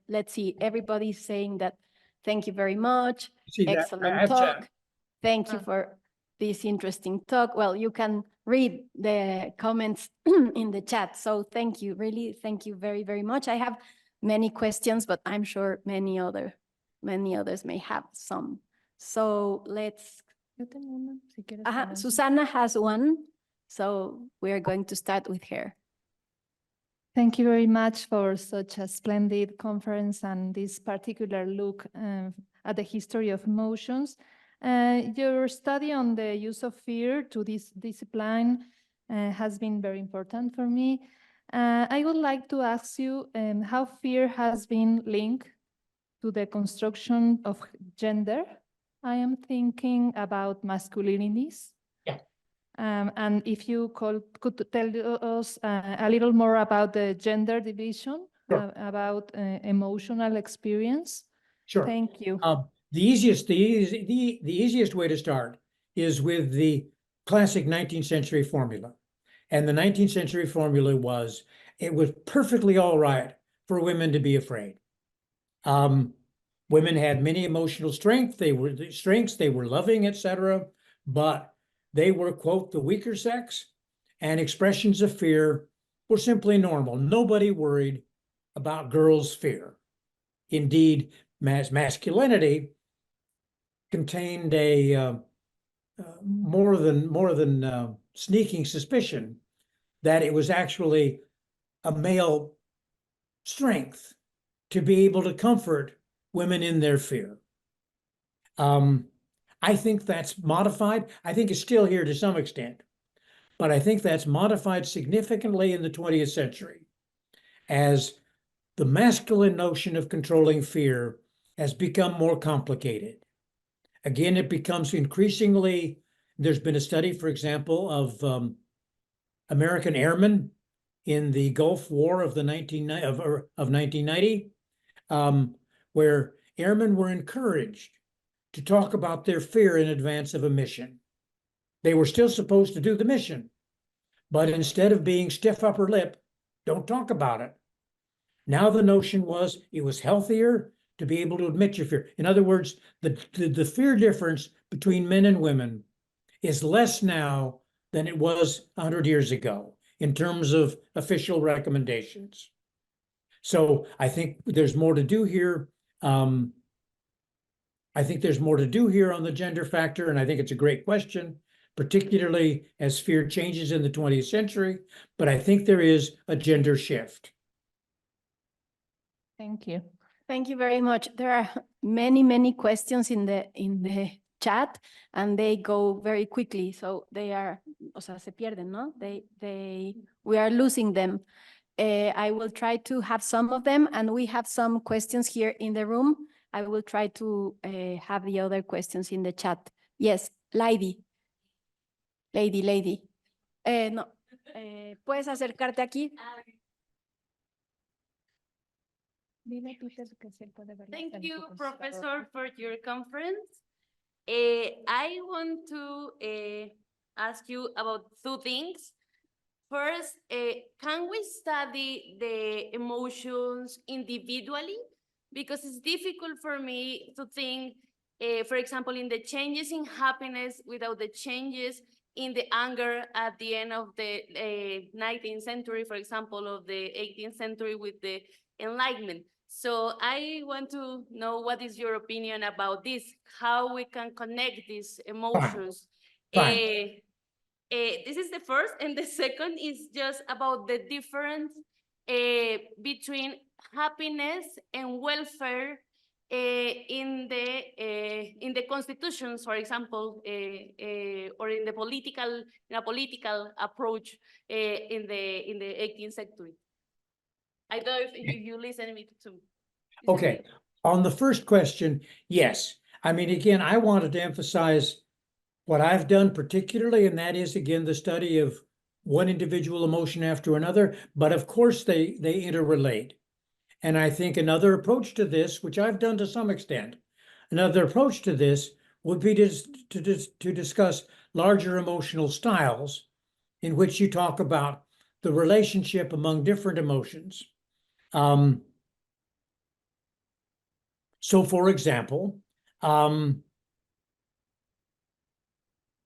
[SPEAKER 2] Let's see. Everybody's saying that. Thank you very much. Excellent talk. Thank you for this interesting talk. Well, you can read the comments in the chat. So thank you. Really, thank you very, very much. I have many questions, but I'm sure many others may have some. So let's. Susana has one, so we're going to start with her.
[SPEAKER 1] Thank you very much for such a splendid conference and this particular look at the history of emotions. Your study on the use of fear to this discipline has been very important for me. I would like to ask you how fear has been linked to the construction of gender. I am thinking about masculinities.
[SPEAKER 3] Yeah.
[SPEAKER 1] And if you could tell us a little more about the gender division
[SPEAKER 3] Sure.
[SPEAKER 1] about emotional experience?
[SPEAKER 3] Sure.
[SPEAKER 1] Thank you.
[SPEAKER 3] The easiest way to start is with the classic 19th century formula. And the 19th century formula was, it was perfectly all right for women to be afraid. Women had many emotional strengths, they were loving, etc., but they were, quote, the weaker sex, and expressions of fear were simply normal. Nobody worried about girls' fear. Indeed, masculinity contained a more than sneaking suspicion that it was actually a male strength to be able to comfort women in their fear. I think that's modified. I think it's still here to some extent, but I think that's modified significantly in the 20th century as the masculine notion of controlling fear has become more complicated. Again, it becomes increasingly, there's been a study, for example, of American airmen in the Gulf War of 1990, where airmen were encouraged to talk about their fear in advance of a mission. They were still supposed to do the mission, but instead of being stiff upper lip, don't talk about it. Now the notion was it was healthier to be able to admit your fear. In other words, the fear difference between men and women is less now than it was 100 years ago in terms of official recommendations. So I think there's more to do here. I think there's more to do here on the gender factor, and I think it's a great question, particularly as fear changes in the 20th century, but I think there is a gender shift.
[SPEAKER 1] Thank you.
[SPEAKER 2] Thank you very much. There are many questions in the chat, and they go very quickly. So they are, o sea, se pierden, ¿no? We are losing them. I will try to have some of them, and we have some questions here in the room. I will try to have the other questions in the chat. Yes, Lady. No, ¿puedes acercarte aquí?
[SPEAKER 4] Thank you, Professor, for your conference. I want to ask you about two things. First, can we study the emotions individually? Because it's difficult for me to think, for example, in the changes in happiness without the changes in the anger at the end of the 19th century, for example, of the 18th century with the Enlightenment. So I want to know what is your opinion about this, how we can connect these emotions.
[SPEAKER 3] Fine.
[SPEAKER 4] This is the first, and the second is just about the difference between happiness and welfare in the constitutions, for example, or in a political approach in the 18th century. I don't know if you listen to me.
[SPEAKER 3] Okay, on the first question, yes. I mean, again, I wanted to emphasize what I've done particularly, and that is, again, the study of one individual emotion after another, but of course they interrelate. And I think another approach to this, which I've done to some extent, another approach to this would be to discuss larger emotional styles in which you talk about the relationship among different emotions. So, for example, I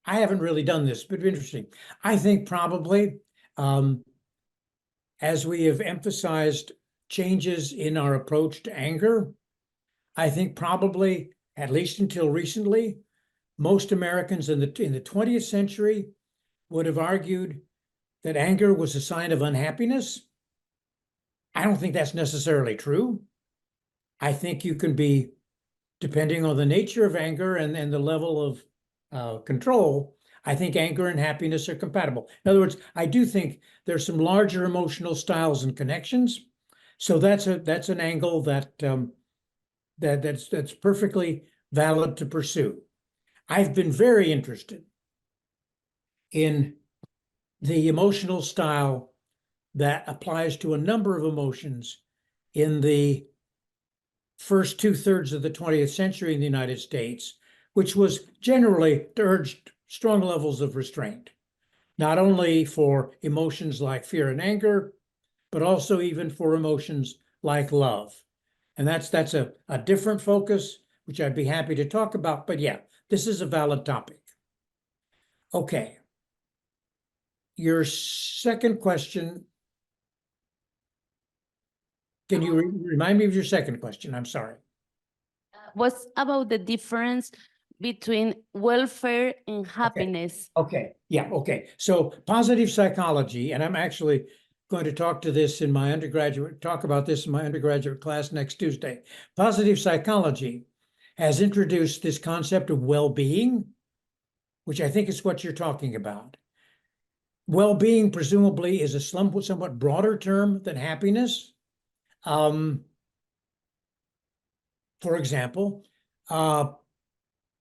[SPEAKER 3] haven't really done this, but interesting. I think probably as we have emphasized changes in our approach to anger, I think probably, at least until recently, most Americans in the 20th century would have argued that anger was a sign of unhappiness. I don't think that's necessarily true. I think you can be, depending on the nature of anger and the level of control, I think anger and happiness are compatible. In other words, I do think there's some larger emotional styles and connections. So that's an angle that's perfectly valid to pursue. I've been very interested in the emotional style that applies to a number of emotions in the first 2/3 of the 20th century in the United States, which was generally urged strong levels of restraint, not only for emotions like fear and anger, but also even for emotions like love. And that's a different focus, which I'd be happy to talk about. But yeah, this is a valid topic. Okay. Your second question. Can you remind me of your second question? I'm sorry.
[SPEAKER 4] Was about the difference between welfare and happiness.
[SPEAKER 3] Okay. Yeah. Okay. So positive psychology, and I'm actually going to talk about this in my undergraduate class next Tuesday. Positive psychology has introduced this concept of well-being, which I think is what you're talking about. Well-being presumably is a somewhat broader term than happiness. For example,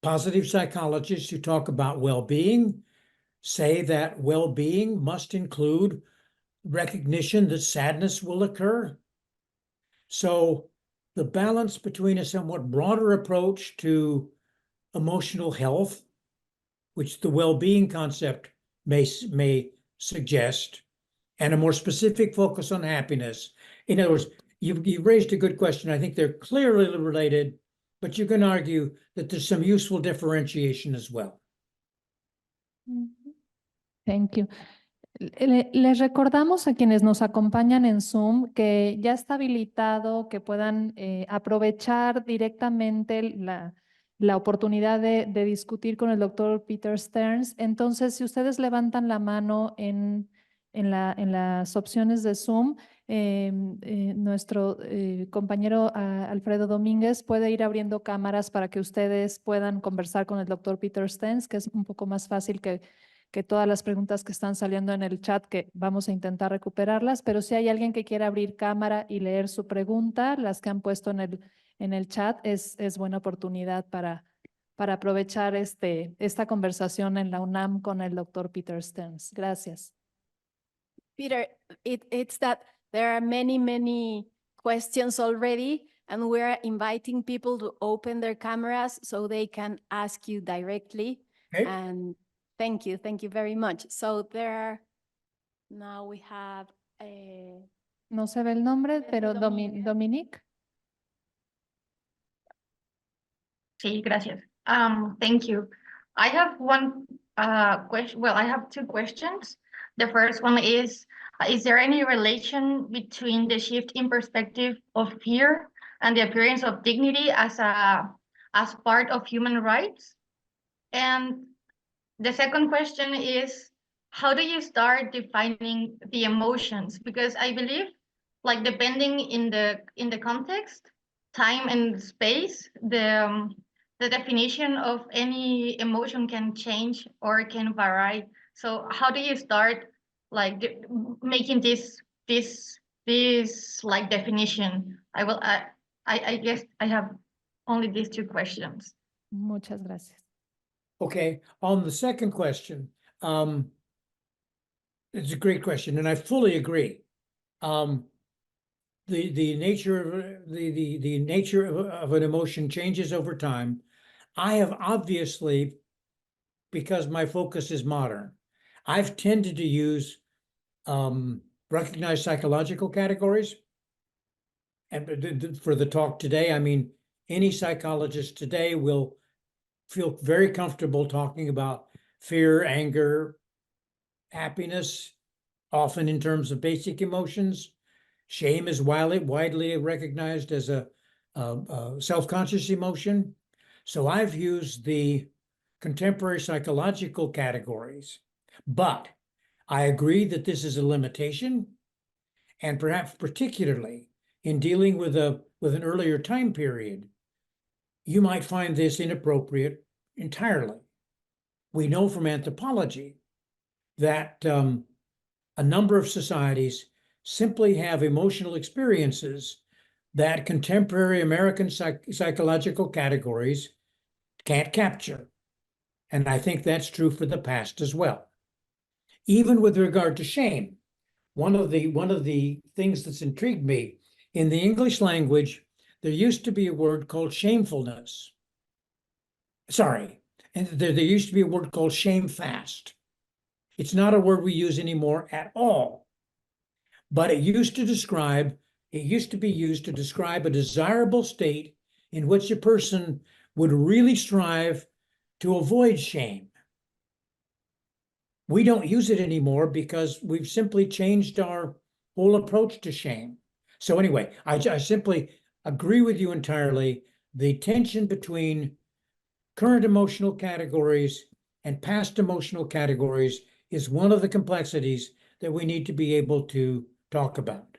[SPEAKER 3] positive psychologists who talk about well-being say that well-being must include recognition that sadness will occur. So the balance between a somewhat broader approach to emotional health, which the well-being concept may suggest, and a more specific focus on happiness. In other words, you raised a good question. I think they're clearly related, but you can argue that there's some useful differentiation as well.
[SPEAKER 1] Thank you. Les recordamos a quienes nos acompañan en Zoom que ya está habilitado que puedan aprovechar directamente la oportunidad de discutir con el doctor Peter Stearns. Entonces, si ustedes levantan la mano en las opciones de Zoom, nuestro compañero Alfredo Domínguez puede ir abriendo cámaras para que ustedes puedan conversar con el doctor Peter Stearns, que es un poco más fácil que todas las preguntas que están saliendo en el chat, que vamos a intentar recuperarlas, pero si hay alguien que quiera abrir cámara y leer su pregunta, las que han puesto en el chat, es buena oportunidad para aprovechar esta conversación en la UNAM con el doctor Peter Stearns. Gracias.
[SPEAKER 2] Peter, it's that there are many questions already, and we're inviting people to open their cameras so they can ask you directly.
[SPEAKER 3] Okay.
[SPEAKER 2] And thank you very much. So now we have
[SPEAKER 1] No se ve el nombre, pero Dominique.
[SPEAKER 5] Sí, gracias. Thank you. I have one question. Well, I have two questions. The first one is there any relation between the shift in perspective of fear and the appearance of dignity as part of human rights? And the second question is, how do you start defining the emotions? Because I believe, like, depending in the context, time and space, the definition of any emotion can change or can vary. So how do you start, like, making this like definition? I guess I have only these two questions.
[SPEAKER 1] Muchas gracias.
[SPEAKER 3] Okay, on the second question, it's a great question, and I fully agree. The nature of an emotion changes over time. I have obviously, because my focus is modern, I've tended to use recognized psychological categories. And for the talk today, I mean, any psychologist today will feel very comfortable talking about fear, anger, happiness, often in terms of basic emotions. Shame is widely recognized as a self-conscious emotion. So I've used the contemporary psychological categories, but I agree that this is a limitation, and perhaps particularly in dealing with an earlier time period, you might find this inappropriate entirely. We know from anthropology that a number of societies simply have emotional experiences that contemporary American psychological categories can't capture. And I think that's true for the past as well. Even with regard to shame, one of the things that's intrigued me In the English language, there used to be a word called shamefulness. Sorry, and there used to be a word called shamefast. It's not a word we use anymore at all. But it used to be used to describe a desirable state in which a person would really strive to avoid shame. We don't use it anymore because we've simply changed our whole approach to shame. So anyway, I simply agree with you entirely. The tension between current emotional categories and past emotional categories is one of the complexities that we need to be able to talk about.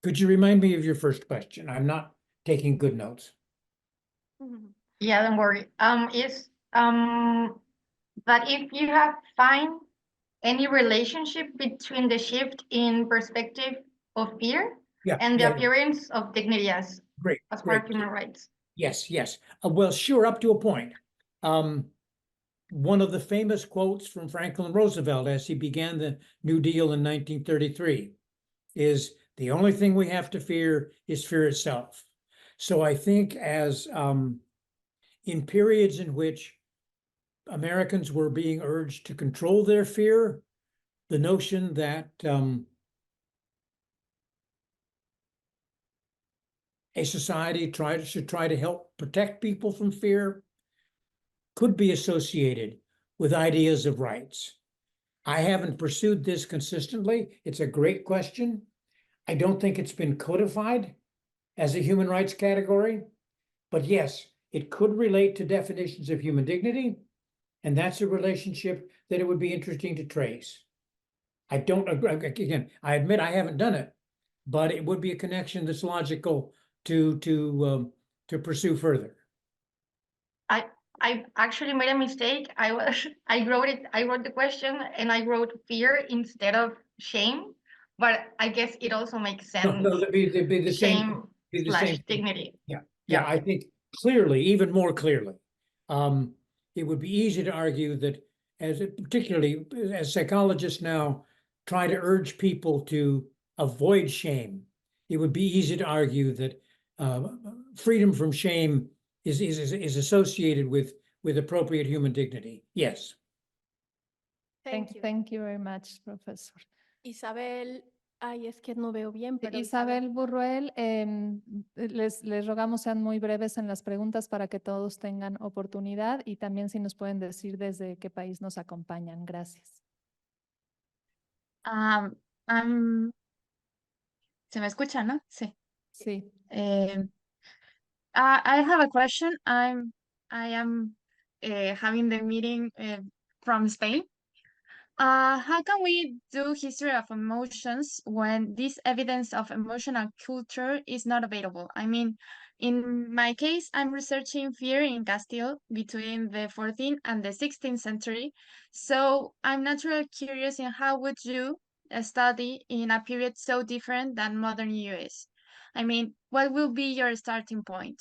[SPEAKER 3] Could you remind me of your first question? I'm not taking good notes.
[SPEAKER 5] Yeah, don't worry. But if you have find any relationship between the shift in perspective of fear and the appearance of dignity as part of human rights.
[SPEAKER 3] Yes. Well, sure, up to a point. One of the famous quotes from Franklin Roosevelt as he began the New Deal in 1933 is, the only thing we have to fear is fear itself. So I think as in periods in which Americans were being urged to control their fear, the notion that a society should try to help protect people from fear could be associated with ideas of rights. I haven't pursued this consistently. It's a great question. I don't think it's been codified as a human rights category, but yes, it could relate to definitions of human dignity, and that's a relationship that it would be interesting to trace. I don't agree, again, I admit I haven't done it, but it would be a connection that's logical to pursue further.
[SPEAKER 5] I actually made a mistake. I wrote the question and I wrote fear instead of shame, but I guess it also makes sense.
[SPEAKER 3] No, they'd be the same.
[SPEAKER 5] Shame slash dignity.
[SPEAKER 3] Yeah, I think clearly, even more clearly, it would be easy to argue that particularly as psychologists now try to urge people to avoid shame, it would be easy to argue that freedom from shame is associated with appropriate human dignity. Yes.
[SPEAKER 1] Thank you very much, Professor.
[SPEAKER 2] Isabel, ay, es que no veo bien, pero
[SPEAKER 1] Isabel Burruel, les rogamos sean muy breves en las preguntas para que todos tengan oportunidad y también si nos pueden decir desde qué país nos acompañan. Gracias.
[SPEAKER 6] ¿Se me escucha, no? Sí.
[SPEAKER 1] Sí.
[SPEAKER 6] I have a question. I am having the meeting from Spain. How can we do history of emotions when this evidence of emotional culture is not available? I mean, in my case, I'm researching fear in Castile between the 14th and the 16th century. So I'm naturally curious in how would you study in a period so different than modern US? I mean, what will be your starting point?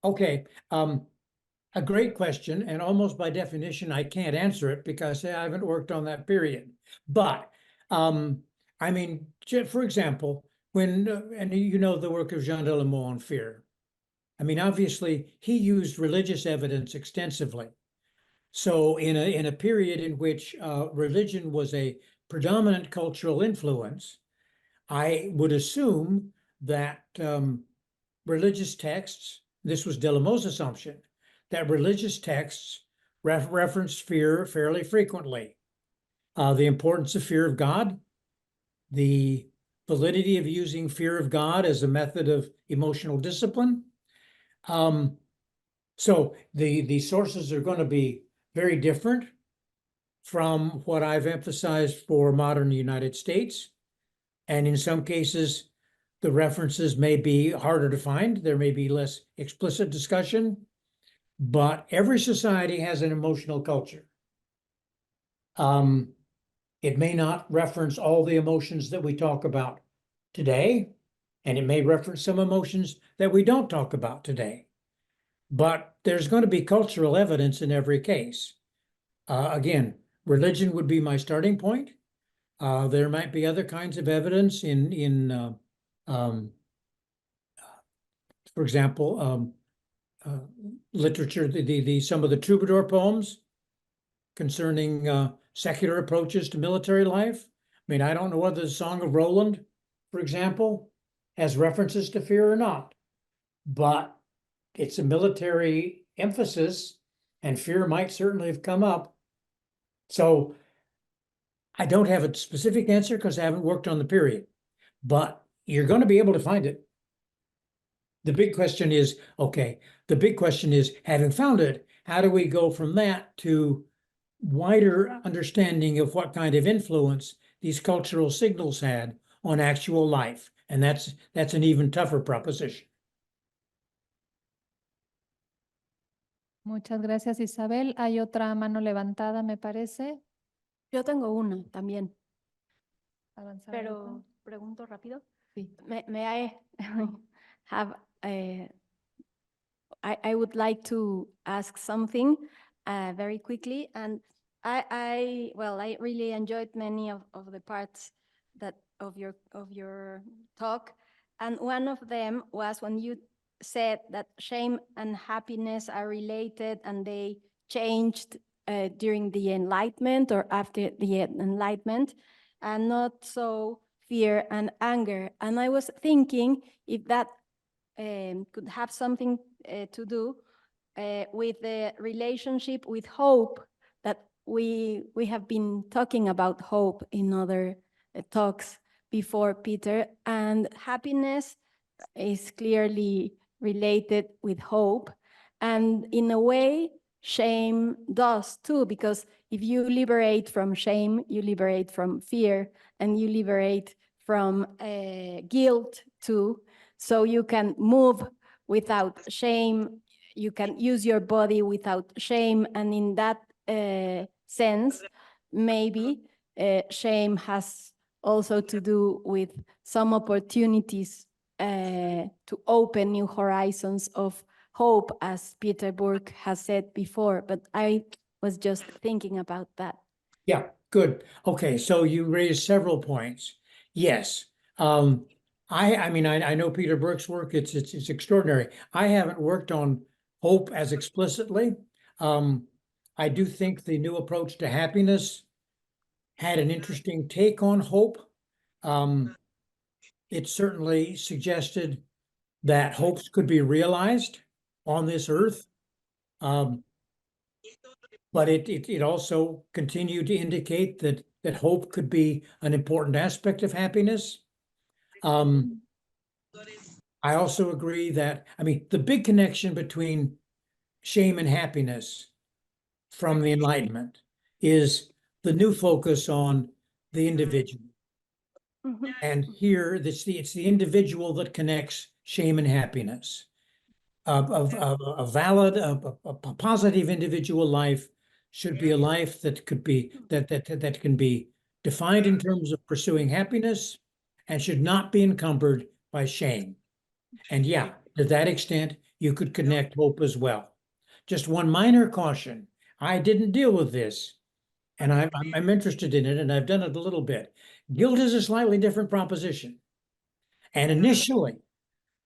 [SPEAKER 3] Okay, a great question, and almost by definition, I can't answer it because I haven't worked on that period. But I mean, for example, when and you know the work of Jean Delamont on fear. I mean, obviously, he used religious evidence extensively. So in a period in which religion was a predominant cultural influence, I would assume that religious texts, this was Delamont's assumption, that religious texts referenced fear fairly frequently. The importance of fear of God, the validity of using fear of God as a method of emotional discipline. So the sources are going to be very different from what I've emphasized for modern United States. And in some cases, the references may be harder to find. There may be less explicit discussion, but every society has an emotional culture. It may not reference all the emotions that we talk about today, and it may reference some emotions that we don't talk about today. But there's going to be cultural evidence in every case. Again, religion would be my starting point. There might be other kinds of evidence in For example, literature, some of the troubadour poems concerning secular approaches to military life. I mean, I don't know whether the Song of Roland, for example, has references to fear or not, but it's a military emphasis, and fear might certainly have come up. So I don't have a specific answer because I haven't worked on the period, but you're going to be able to find it. The big question is, okay, the big question is, having found it, how do we go from that to wider understanding of what kind of influence these cultural signals had on actual life? And that's an even tougher proposition.
[SPEAKER 1] Muchas gracias, Isabel. Hay otra mano levantada, me parece.
[SPEAKER 2] Yo tengo una también,
[SPEAKER 1] Avanzar
[SPEAKER 2] pero
[SPEAKER 1] ahorita.
[SPEAKER 2] pregunto rápido.
[SPEAKER 1] Sí.
[SPEAKER 2] May I have I would like to ask something very quickly, and I really enjoyed many of the parts that of your talk, and one of them was when you said that shame and happiness are related and they changed during the Enlightenment or after the Enlightenment, and not so fear and anger. And I was thinking if that could have something to do with the relationship with hope, that we have been talking about hope in other talks before, Peter, and happiness is clearly related with hope, and in a way shame does too, because if you liberate from shame, you liberate from fear, and you liberate from guilt too. So you can move without shame, you can use your body without shame, and in that sense, maybe shame has also to do with some opportunities to open new horizons of hope, as Peter Burke has said before, but I was just thinking about that.
[SPEAKER 3] Yeah, good. Okay, so you raised several points. Yes. I mean, I know Peter Burke's work, it's extraordinary. I haven't worked on hope as explicitly. I do think the new approach to happiness had an interesting take on hope. It certainly suggested that hopes could be realized on this earth. But it also continued to indicate that hope could be an important aspect of happiness. I also agree that, I mean, the big connection between shame and happiness from the Enlightenment is the new focus on the individual.
[SPEAKER 2] Mm-hmm.
[SPEAKER 3] And here, it's the individual that connects shame and happiness. A valid, a positive individual life should be a life that could be that can be defined in terms of pursuing happiness and should not be encumbered by shame. And yeah, to that extent, you could connect hope as well. Just one minor caution. I didn't deal with this, and I'm interested in it, and I've done it a little bit. Guilt is a slightly different proposition. And initially,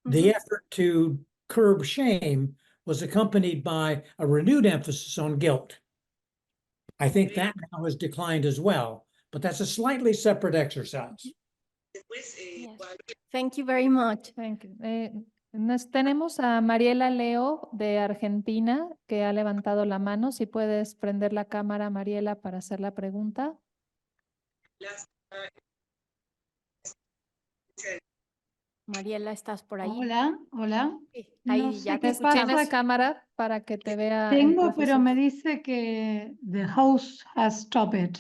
[SPEAKER 3] the effort to curb shame was accompanied by a renewed emphasis on guilt. I think that now has declined as well, but that's a slightly separate exercise.
[SPEAKER 2] Yes. Thank you very much.
[SPEAKER 1] Thank you. Tenemos a Mariela Leo de Argentina que ha levantado la mano. Si puedes prender la cámara, Mariela, para hacer la pregunta.
[SPEAKER 2] Mariela, ¿estás por ahí?
[SPEAKER 7] Hola, hola.
[SPEAKER 2] Sí,
[SPEAKER 7] No
[SPEAKER 2] ahí
[SPEAKER 7] sé
[SPEAKER 2] ya
[SPEAKER 7] qué
[SPEAKER 2] te
[SPEAKER 7] pasa.
[SPEAKER 1] ¿Tienes cámara para que te vea el
[SPEAKER 7] Tengo, pero
[SPEAKER 1] profesor?
[SPEAKER 7] me dice que the host has stopped it,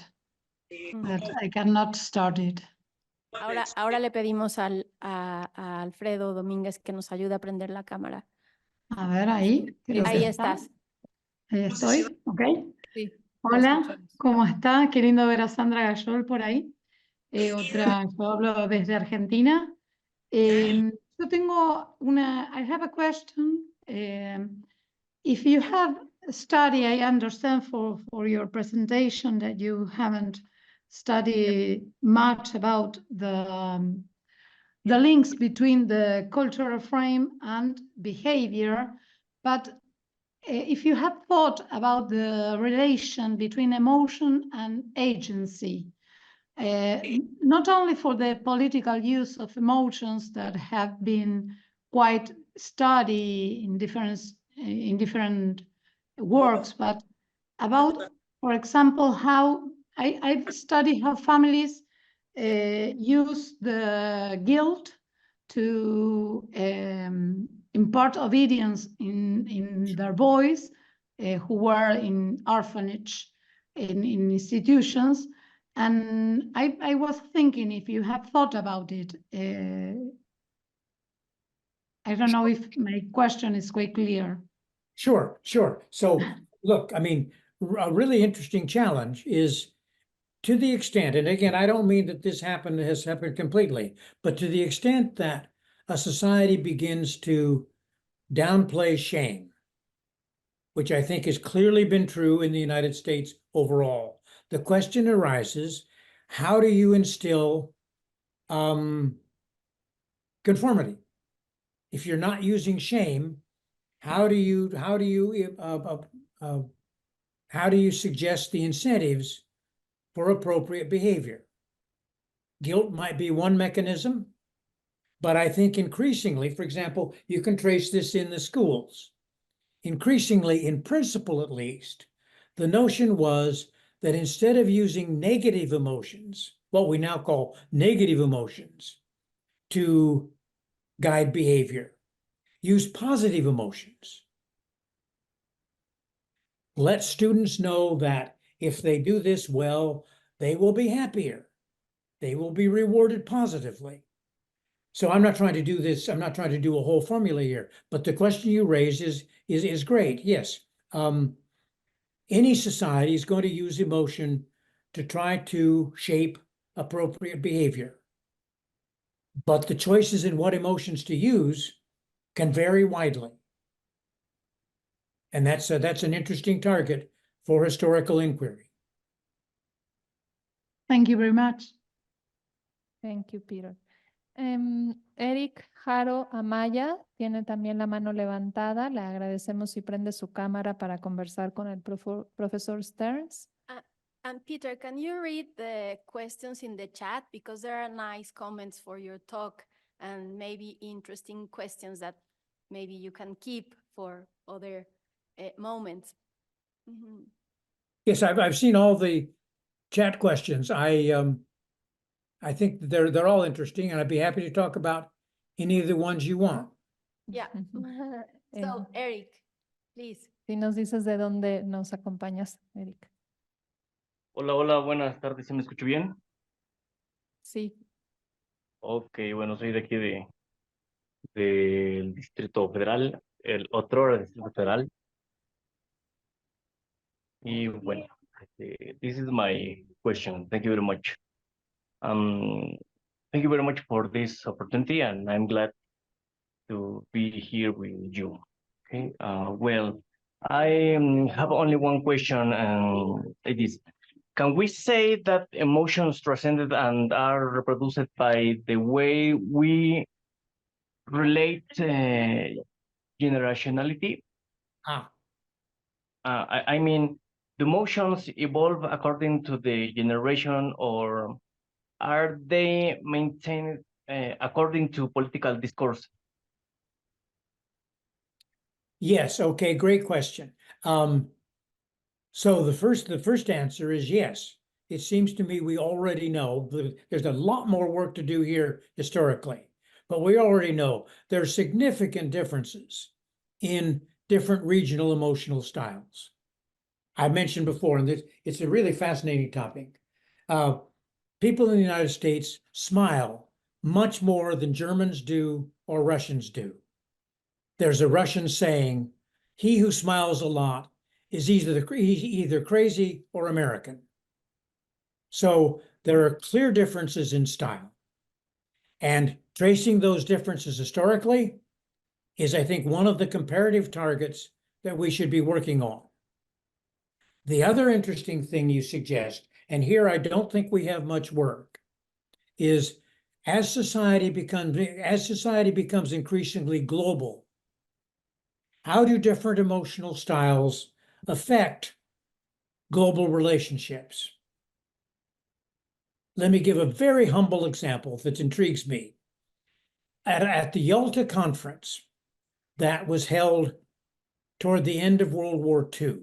[SPEAKER 7] that I cannot start it.
[SPEAKER 2] Ahora le pedimos a Alfredo Domínguez que nos ayude a prender la cámara.
[SPEAKER 7] A ver, ahí. creo
[SPEAKER 2] Ahí
[SPEAKER 7] que está.
[SPEAKER 2] estás.
[SPEAKER 7] Ahí estoy, ok.
[SPEAKER 1] Sí.
[SPEAKER 7] Hola,
[SPEAKER 1] escuchamos.
[SPEAKER 7] ¿cómo está? Qué lindo ver a Sandra Gayol por ahí. Yo hablo desde Argentina. Yo tengo I have a question. If you have studied, I understand for your presentation that you haven't studied much about the the links between the cultural frame and behavior, but if you have thought about the relation between emotion and agency, not only for the political use of emotions that have been quite studied in different works, but about, for example, how I've studied how families use the guilt to impart obedience in their boys who were in orphanage, in institutions. And I was thinking, if you have thought about it, I don't know if my question is quite clear.
[SPEAKER 3] Sure, sure. So look, I mean, a really interesting challenge is, to the extent, and again, I don't mean that this has happened completely, but to the extent that a society begins to downplay shame, which I think has clearly been true in the United States overall, the question arises, how do you instill conformity? If you're not using shame, how do you suggest the incentives for appropriate behavior? Guilt might be one mechanism, but I think increasingly, for example, you can trace this in the schools. Increasingly, in principle at least, the notion was that instead of using negative emotions, what we now call negative emotions, to guide behavior, use positive emotions. Let students know that if they do this well, they will be happier. They will be rewarded positively. So I'm not trying to do this, I'm not trying to do a whole formula here, but the question you raise is great. Yes, any society is going to use emotion to try to shape appropriate behavior. But the choices in what emotions to use can vary widely. And that's an interesting target for historical inquiry.
[SPEAKER 7] Thank you very much.
[SPEAKER 1] Thank you, Peter. Eric Jaro Amaya tiene también la mano levantada. Le agradecemos si prende su cámara para conversar con el profesor Stearns.
[SPEAKER 2] And Peter, can you read the questions in the chat? Because there are nice comments for your talk and maybe interesting questions that maybe you can keep for other moments. Mm-hmm.
[SPEAKER 3] Yes, I've seen all the chat questions. I think they're all interesting, and I'd be happy to talk about any of the ones you want.
[SPEAKER 2] Yeah. So, Eric, please.
[SPEAKER 1] Si nos dices de dónde nos acompañas, Eric.
[SPEAKER 8] Hola, hola, buenas tardes, ¿se me escucha bien?
[SPEAKER 1] Sí.
[SPEAKER 8] Ok, bueno, soy de aquí del Distrito Federal, el otro Distrito Federal. Y bueno, this is my question. Thank you very much. Thank you very much for this opportunity, and I'm glad to be here with you. Okay, well, I have only one question, and it is, can we say that emotions transcended and are reproduced by the way we relate generationality? I mean, the emotions evolve according to the generation, or are they maintained according to political discourse?
[SPEAKER 3] Yes, okay, great question. So the first answer is yes. It seems to me we already know there's a lot more work to do here historically, but we already know there are significant differences in different regional emotional styles. I mentioned before, and it's a really fascinating topic. People in the United States smile much more than Germans do or Russians do. There's a Russian saying, "He who smiles a lot is either crazy or American." So there are clear differences in style. And tracing those differences historically is, I think, one of the comparative targets that we should be working on. The other interesting thing you suggest, and here I don't think we have much work, is as society becomes increasingly global, how do different emotional styles affect global relationships? Let me give a very humble example that intrigues me. At the Yalta Conference that was held toward the end of World War II,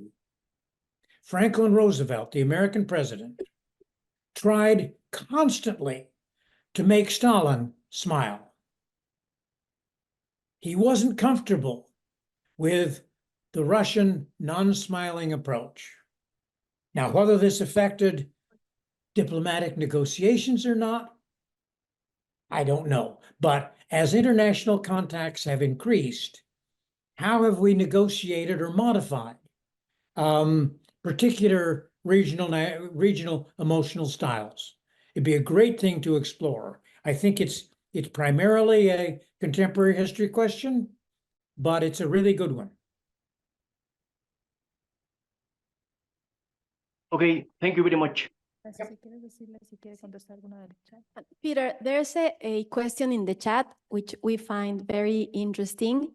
[SPEAKER 3] Franklin Roosevelt, the American president, tried constantly to make Stalin smile. He wasn't comfortable with the Russian non-smiling approach. Now, whether this affected diplomatic negotiations or not, I don't know. But as international contacts have increased, how have we negotiated or modified particular regional emotional styles? It'd be a great thing to explore. I think it's primarily a contemporary history question, but it's a really good one.
[SPEAKER 8] Okay, thank you very much.
[SPEAKER 2] Peter, there's a question in the chat which we find very interesting.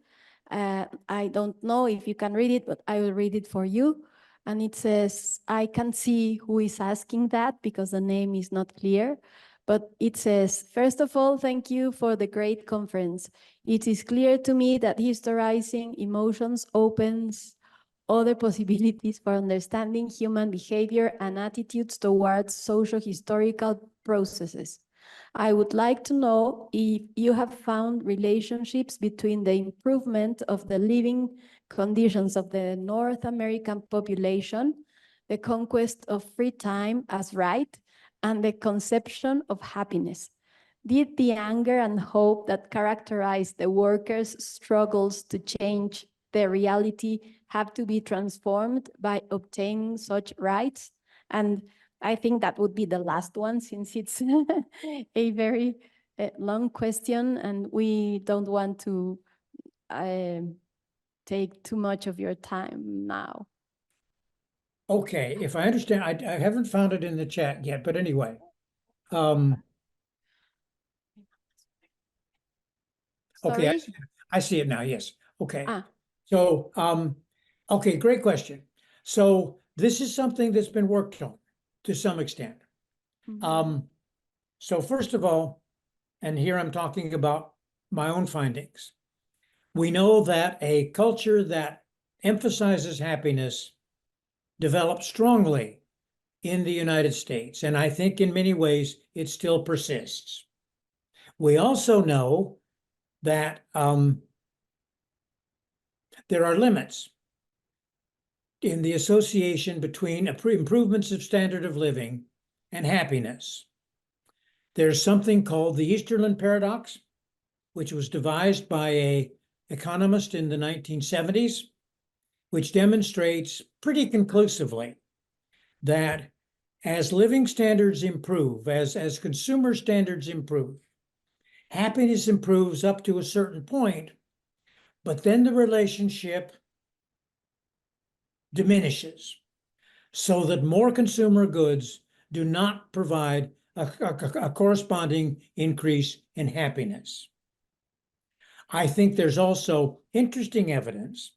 [SPEAKER 2] I don't know if you can read it, but I will read it for you. And it says, I can see who is asking that because the name is not clear. But it says, first of all, thank you for the great conference. It is clear to me that historizing emotions opens other possibilities for understanding human behavior and attitudes towards social historical processes. I would like to know if you have found relationships between the improvement of the living conditions of the North American population, the conquest of free time as right, and the conception of happiness. Did the anger and hope that characterized the workers' struggles to change the reality have to be transformed by obtaining such rights? And I think that would be the last one, since it's a very long question and we don't want to take too much of your time now.
[SPEAKER 3] Okay, if I understand, I haven't found it in the chat yet, but anyway. Okay, I see it now, yes. Okay. So, okay, great question. So this is something that's been worked on to some extent. So first of all, and here I'm talking about my own findings, we know that a culture that emphasizes happiness developed strongly in the United States, and I think in many ways it still persists. We also know that there are limits in the association between improvements of standard of living and happiness. There's something called the Easterlin paradox, which was devised by an economist in the 1970s, which demonstrates pretty conclusively that as living standards improve, as consumer standards improve, happiness improves up to a certain point, but then the relationship diminishes so that more consumer goods do not provide a corresponding increase in happiness. I think there's also interesting evidence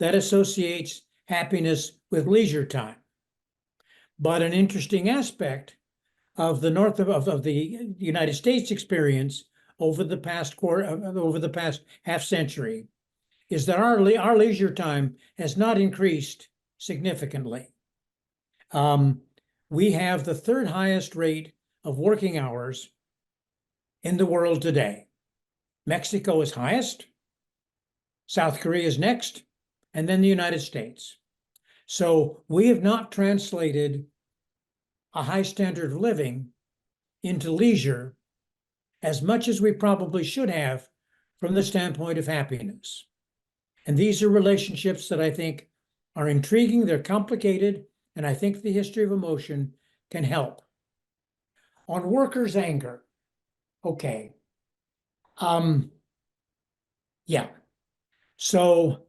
[SPEAKER 3] that associates happiness with leisure time. But an interesting aspect of the United States experience over the past half century is that our leisure time has not increased significantly. We have the third highest rate of working hours in the world today. Mexico is highest, South Korea is next, and then the United States. So we have not translated a high standard of living into leisure as much as we probably should have from the standpoint of happiness. And these are relationships that I think are intriguing, they're complicated, and I think the history of emotion can help. On workers' anger, okay. Yeah. So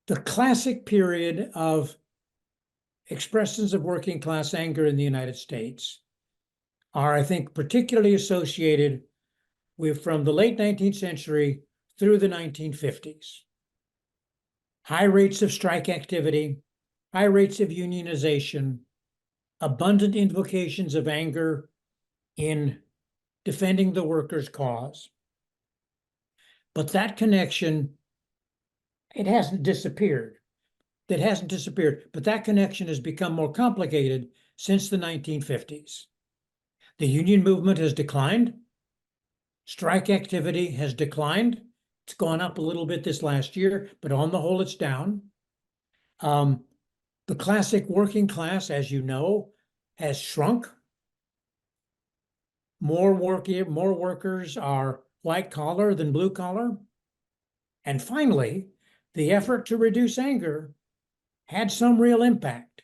[SPEAKER 3] the classic period of expressions of working class anger in the United States are, I think, particularly associated with from the late 19th century through the 1950s. High rates of strike activity, high rates of unionization, abundant invocations of anger in defending the workers' cause. But that connection, it hasn't disappeared. That hasn't disappeared, but that connection has become more complicated since the 1950s. The union movement has declined. Strike activity has declined. It's gone up a little bit this last year, but on the whole, it's down. The classic working class, as you know, has shrunk. More workers are white collar than blue collar. And finally, the effort to reduce anger had some real impact.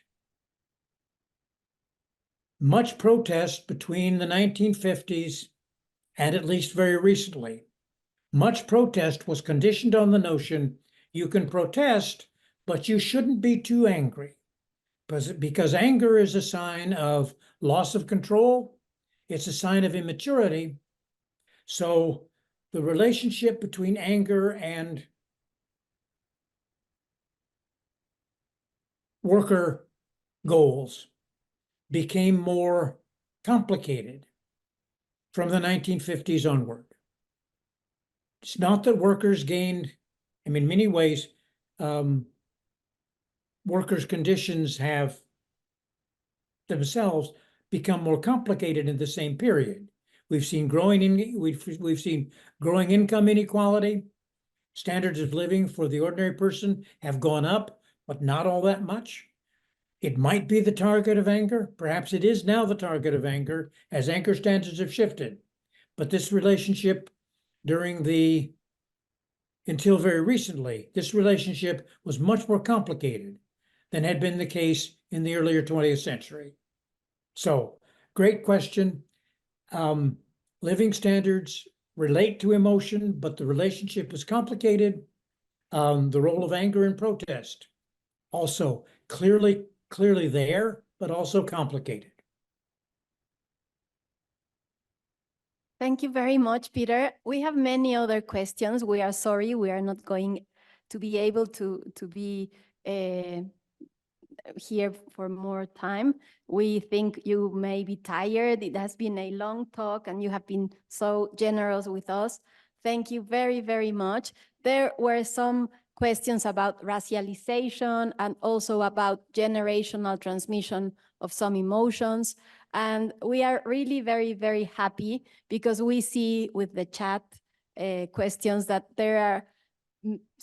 [SPEAKER 3] Much protest between the 1950s and at least very recently. Much protest was conditioned on the notion you can protest, but you shouldn't be too angry. Because anger is a sign of loss of control, it's a sign of immaturity. So the relationship between anger and worker goals became more complicated from the 1950s onward. It's not that workers gained, in many ways, workers' conditions have themselves become more complicated in the same period. We've seen growing income inequality. Standards of living for the ordinary person have gone up, but not all that much. It might be the target of anger. Perhaps it is now the target of anger as anger standards have shifted. But this relationship until very recently, this relationship was much more complicated than had been the case in the earlier 20th century. So, great question. Living standards relate to emotion, but the relationship is complicated. The role of anger and protest also clearly there, but also complicated.
[SPEAKER 2] Thank you very much, Peter. We have many other questions. We are sorry we are not going to be able to be here for more time. We think you may be tired. It has been a long talk and you have been so generous with us. Thank you very, very much. There were some questions about racialization and also about generational transmission of some emotions. And we are really very, very happy because we see with the chat questions that there are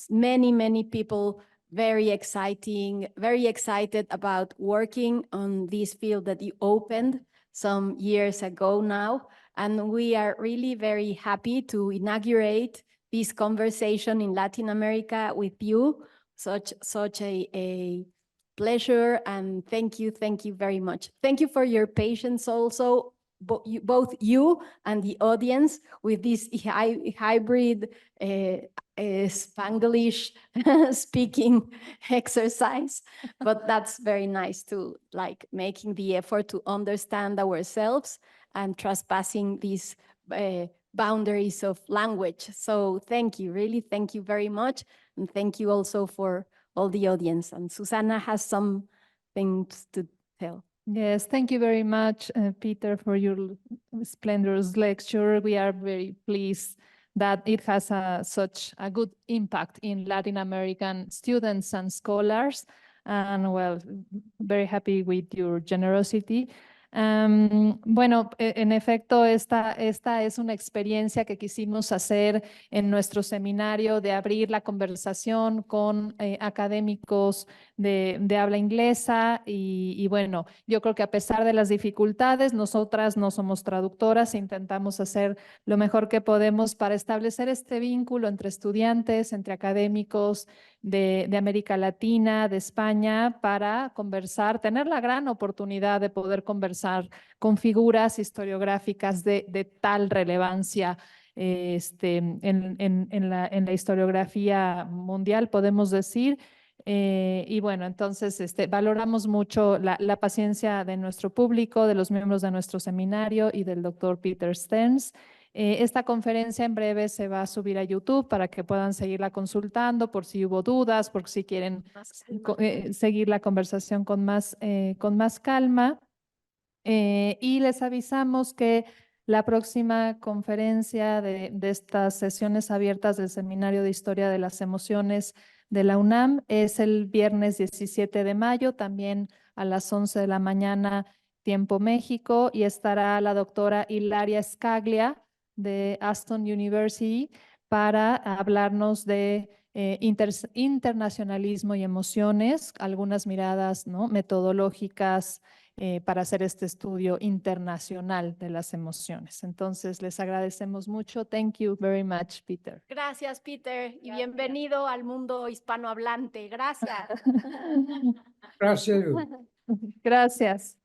[SPEAKER 2] many, many people very excited about working on this field that you opened some years ago now. And we are really very happy to inaugurate this conversation in Latin America with you. Such a pleasure, and thank you very much. Thank you for your patience also, both you and the audience with this hybrid Spanglish speaking exercise, but that's very nice to making the effort to understand ourselves and trespassing these boundaries of language. So thank you, really, thank you very much. And thank you also for all the audience. And Susana has some things to tell.
[SPEAKER 1] Yes, thank you very much, Peter, for your splendorous lecture. We are very pleased that it has such a good impact in Latin American students and scholars. And well, very happy with your generosity. Bueno, en efecto, esta es una experiencia que quisimos hacer en nuestro seminario de abrir la conversación con académicos de habla inglesa y bueno, yo creo que a pesar de las dificultades, nosotras no somos traductoras, intentamos hacer lo mejor que podemos para establecer este vínculo entre estudiantes, entre académicos de América Latina, de España, para conversar, tener la gran oportunidad de poder conversar con figuras historiográficas de tal relevancia en la historiografía mundial, podemos decir. Y bueno, entonces valoramos mucho la paciencia de nuestro público, de los miembros de nuestro seminario y del doctor Peter Stearns. Esta conferencia en breve se va a subir a YouTube para que puedan seguirla consultando por si hubo dudas, por si quieren seguir la conversación con más calma. Y les avisamos que la próxima conferencia de estas sesiones abiertas del Seminario de Historia de las Emociones de la UNAM es el viernes 17 de mayo, también a las 11 de la mañana, tiempo México, y estará la doctora Hilaria Scaglia de Aston University para hablarnos de internacionalismo y emociones, algunas miradas, ¿no?, metodológicas para hacer este estudio internacional de las emociones. Entonces, les agradecemos mucho. Thank you very much, Peter.
[SPEAKER 2] Gracias, Peter, y bienvenido al mundo hispanohablante. Gracias.
[SPEAKER 3] Gracias.
[SPEAKER 1] Gracias.